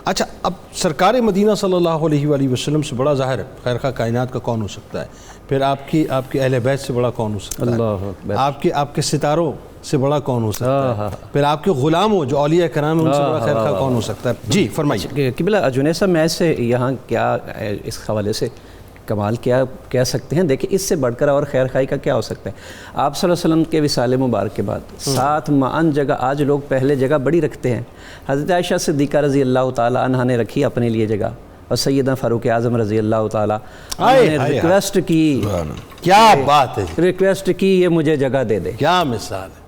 اچھا، اب سرکار مدینہ صلی اللہ علیہ وآلہ وسلم سے بڑا ظاہر ہے خیر خواہ کائنات کا کون ہو سکتا ہے؟ پھر آپ کی اہل بیت سے بڑا کون ہو سکتا ہے؟ آپ کے ستاروں سے بڑا کون ہو سکتا ہے؟ پھر آپ کے غلاموں جو اولیاء کرام ہیں ان سے بڑا خیر خواہ کون ہو سکتا ہے؟ جی فرمائیے۔ قبلہ جنید صاحب میں سے یہاں کیا اس حوالے سے کمال کیا کہہ سکتے ہیں؟ دیکھیں اس سے بڑھ کر اور خیر خواہی کا کیا ہو سکتا ہے؟ آپ صلی اللہ علیہ وسلم کے وصال مبارک کے بعد 7 معین جگہ آج لوگ پہلے جگہ بڑی رکھتے ہیں۔ حضرت عائشہ صدیقہ رضی اللہ تعالیٰ عنہ نے رکھی اپنے لیے جگہ، اور سیدنا فاروق اعظم رضی اللہ تعالیٰ عنہ نے ریکویسٹ کی، کیا بات ہے، ریکویسٹ کی یہ مجھے جگہ دے دے، کیا مثال ہے،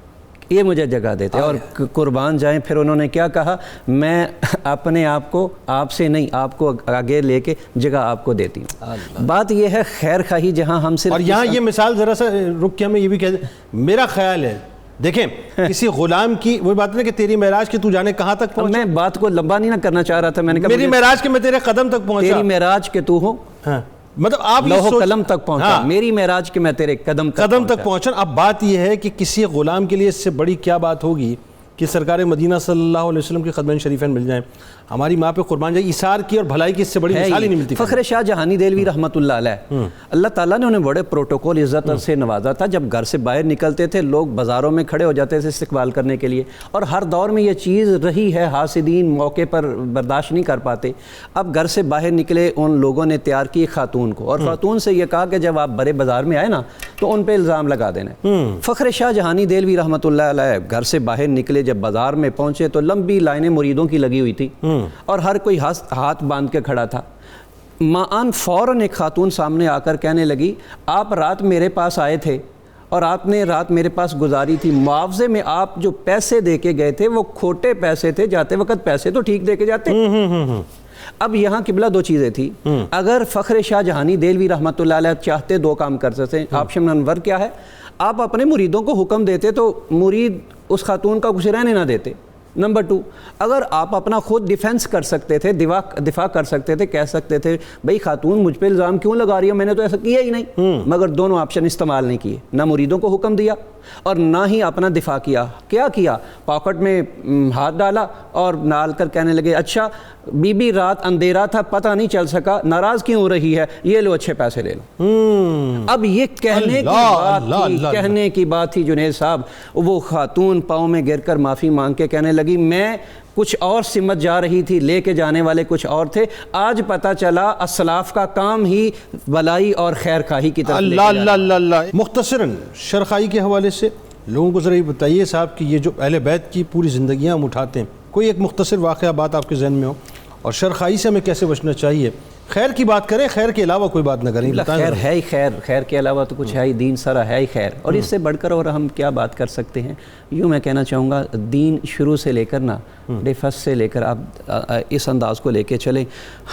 یہ مجھے جگہ دیتے، اور قربان جائیں۔ پھر انہوں نے کیا کہا؟ میں اپنے آپ کو آپ سے نہیں، آپ کو آگے لے کے جگہ آپ کو دیتی ہوں۔ بات یہ ہے خیر خواہی جہاں ہم صرف، اور یہاں یہ مثال ذرا سا رک کے ہمیں یہ بھی کہہ دیں، میرا خیال ہے دیکھیں کسی غلام کی وہی بات ہے کہ تیری معراج کے تو جانے کہاں تک پہنچا۔ میں بات کو لمبا نہیں نہ کرنا چاہ رہا تھا، میں نے کہا میری معراج کے میں تیرے قدم تک پہنچا، تیری معراج کے تو ہو، مطلب آپ لوح قلم تک پہنچا، میری معراج کے میں تیرے قدم تک پہنچا۔ اب بات یہ ہے کہ کسی غلام کے لیے اس سے بڑی کیا بات ہوگی کہ سرکار مدینہ صلی اللہ علیہ وسلم کی قدمین شریفین مل جائیں, ہماری ماں پہ قربان جائے, ایثار کی اور بھلائی کی اس سے بڑی مثال ہی نہیں ملتی. فخر شاہ جہانی دہلوی رحمۃ اللہ علیہ, اللہ تعالیٰ نے انہیں بڑے پروٹوکول عزت سے نوازا تھا. جب گھر سے باہر نکلتے تھے لوگ بازاروں میں کھڑے ہو جاتے تھے استقبال کرنے کے لیے, اور ہر دور میں یہ چیز رہی ہے, حاسدین موقع پر برداشت نہیں کر پاتے. اب گھر سے باہر نکلے ان لوگوں نے تیار کی خاتون کو, اور خاتون سے یہ کہا کہ جب آپ بڑے بازار میں آئے نا تو ان پہ الزام لگا دینا. فخر شاہ جہانی دہلوی رحمۃ اللہ علیہ گھر سے باہر نکلے, جب بازار میں پہنچے تو لمبی لائنیں مریدوں کی لگی ہوئی تھی اور ہر کوئی ہاتھ باندھ کے کھڑا تھا. معان فوراً ایک خاتون سامنے آ کر کہنے لگی, آپ رات میرے پاس آئے تھے اور آپ نے رات میرے پاس گزاری تھی, معاوضے میں آپ جو پیسے دے کے گئے تھے وہ کھوٹے پیسے تھے, جاتے وقت پیسے تو ٹھیک دے کے جاتے. اب یہاں قبلہ دو چیزیں تھی. اگر فخر شاہ جہانی دہلوی رحمۃ اللہ علیہ چاہتے دو کام کر سکتے. آپشن نمبر کیا ہے, آپ اپنے مریدوں کو حکم دیتے تو مرید اس خاتون کا کچھ رہنے نہ دیتے. نمبر 2, اگر آپ اپنا خود ڈیفنس کر سکتے تھے, دفاع کر سکتے تھے, کہہ سکتے تھے بھئی خاتون مجھ پہ الزام کیوں لگا رہی ہے, میں نے تو ایسا کیا ہی نہیں. مگر دونوں آپشن استعمال نہیں کیے, نہ مریدوں کو حکم دیا اور نہ ہی اپنا دفاع کیا. کیا کیا, پاکٹ میں ہاتھ ڈالا اور ڈال کر کہنے لگے, اچھا بی بی رات اندھیرا تھا پتہ نہیں چل سکا, ناراض کیوں ہو رہی ہے, یہ لو اچھے پیسے لے لو. اب یہ کہنے کی بات تھی جنید صاحب. وہ خاتون پاؤں میں گر کر معافی مانگ کے کہنے لگی, میں کچھ اور سمت جا رہی تھی, لے کے جانے والے کچھ اور تھے, آج پتہ چلا اسلاف کا کام ہی بلائی اور خیر خواہی کی طرف. اللہ اللہ اللہ. مختصراً شرخائی کے حوالے سے لوگوں کو ذرا یہ بتائیے صاحب کہ یہ جو اہل بیت کی پوری زندگیاں ہم اٹھاتے ہیں, کوئی ایک مختصر واقعہ بات آپ کے ذہن میں ہو, اور شرخائی سے ہمیں کیسے بچنا چاہیے. خیر کی بات کریں, خیر کے علاوہ کوئی بات نہ کریں. خیر ہے ہی خیر, خیر کے علاوہ تو کچھ ہے ہی, دین سارا ہے ہی خیر, اور اس سے بڑھ کر اور ہم کیا بات کر سکتے ہیں. یوں میں کہنا چاہوں گا, دین شروع سے لے کر نا ڈے فرسٹ سے لے کر آپ اس انداز کو لے کے چلیں.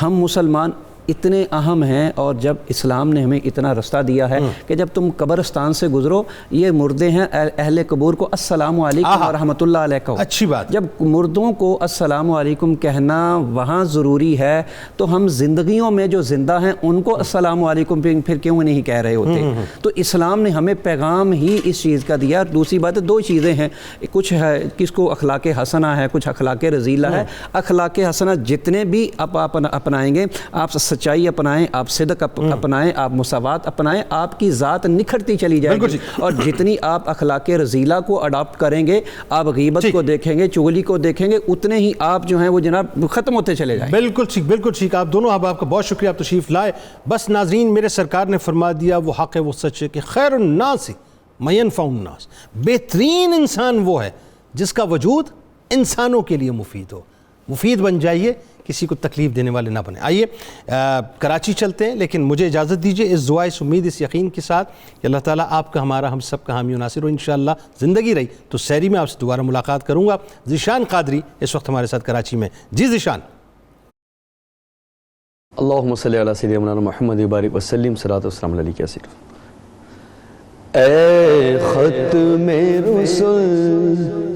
ہم مسلمان اتنے اہم ہیں, اور جب اسلام نے ہمیں اتنا رستہ دیا ہے کہ جب تم قبرستان سے گزرو, یہ مردے ہیں, اہل قبور کو السلام علیکم ورحمۃ اللہ علیہ کہو. اچھی بات. جب مردوں کو السلام علیکم کہنا وہاں ضروری ہے تو ہم زندگیوں میں جو زندہ ہیں ان کو السلام علیکم پھر کیوں نہیں کہہ رہے ہوتے. تو اسلام نے ہمیں پیغام ہی اس چیز کا دیا. دوسری بات ہے, دو چیزیں ہیں, کچھ ہے کس کو اخلاق حسنہ ہے, کچھ اخلاق رذیلہ ہے. اخلاق حسنہ جتنے بھی آپ اپنائیں گے, آپ سچائی اپنائیں, آپ صدق اپنائیں, آپ مساوات اپنائیں, آپ کی ذات نکھرتی چلی جائے گی. اور جتنی آپ اخلاق رذیلہ کو اڈاپٹ کریں گے, آپ غیبت کو دیکھیں گے, چغلی کو دیکھیں گے, اتنے ہی آپ جو ہیں وہ جناب ختم ہوتے چلے جائیں. بالکل ٹھیک, بالکل ٹھیک. آپ دونوں آپ کا بہت شکریہ, آپ تشریف لائے. بس ناظرین, میرے سرکار نے فرما دیا, وہ حق ہے, وہ سچ ہے کہ خیر الناس من ينفع الناس, بہترین انسان وہ ہے جس کا وجود انسانوں کے لیے مفید ہو. مفید بن جائیے, کسی کو تکلیف دینے والے نہ بنیں. آئیے کراچی چلتے ہیں, لیکن مجھے اجازت دیجیے اس دعا, اس امید, اس یقین کے ساتھ کہ اللہ تعالیٰ آپ کا, ہمارا, ہم سب کا حامی و ناصر ہو. انشاءاللہ زندگی رہی تو سحری میں آپ سے دوبارہ ملاقات کروں گا. ذیشان قادری اس وقت ہمارے ساتھ کراچی میں. جی ذیشان. اللہم صلی علی سیدنا محمد وبارک وسلم, صلاۃ والسلام علیک یا سید. اے ختم رسل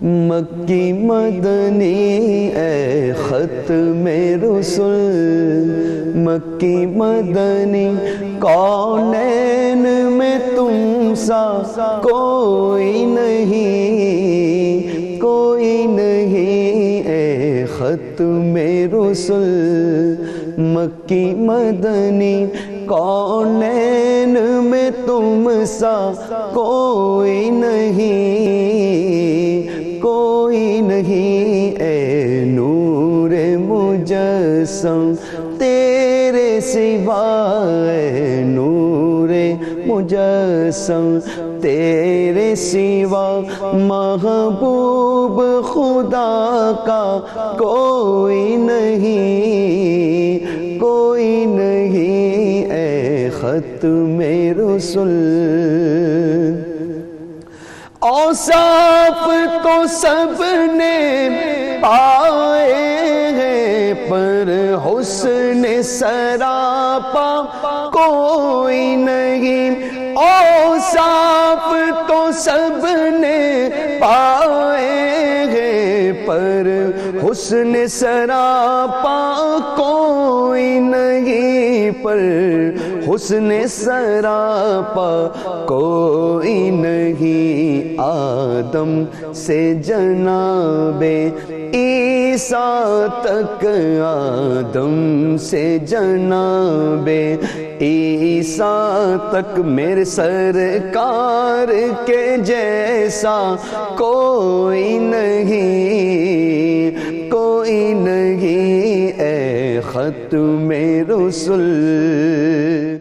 مکی مدنی, اے ختم رسل مکی مدنی, کونین میں تم سا کوئی نہیں, کوئی نہیں. اے ختم رسل مکی مدنی, کونین میں تم سا کوئی نہیں, کوئی نہیں. اے نور مجسم تیرے سوا, اے نور مجسم تیرے سوا, محبوب خدا کا کوئی نہیں, کوئی نہیں. اے ختم رسل, اوصاف تو سب نے پائے ہیں پر حسن سراپا کوئی نہیں. اوصاف تو سب نے پائے ہیں پر حسن سراپا کوئی نہیں، پر حسن سراپا کوئی نہیں، آدم سے جناب عیسیٰ تک، آدم سے جناب عیسیٰ تک، میرے سرکار کے جیسا کوئی نہیں، کوئی نہیں، اے ختم رسل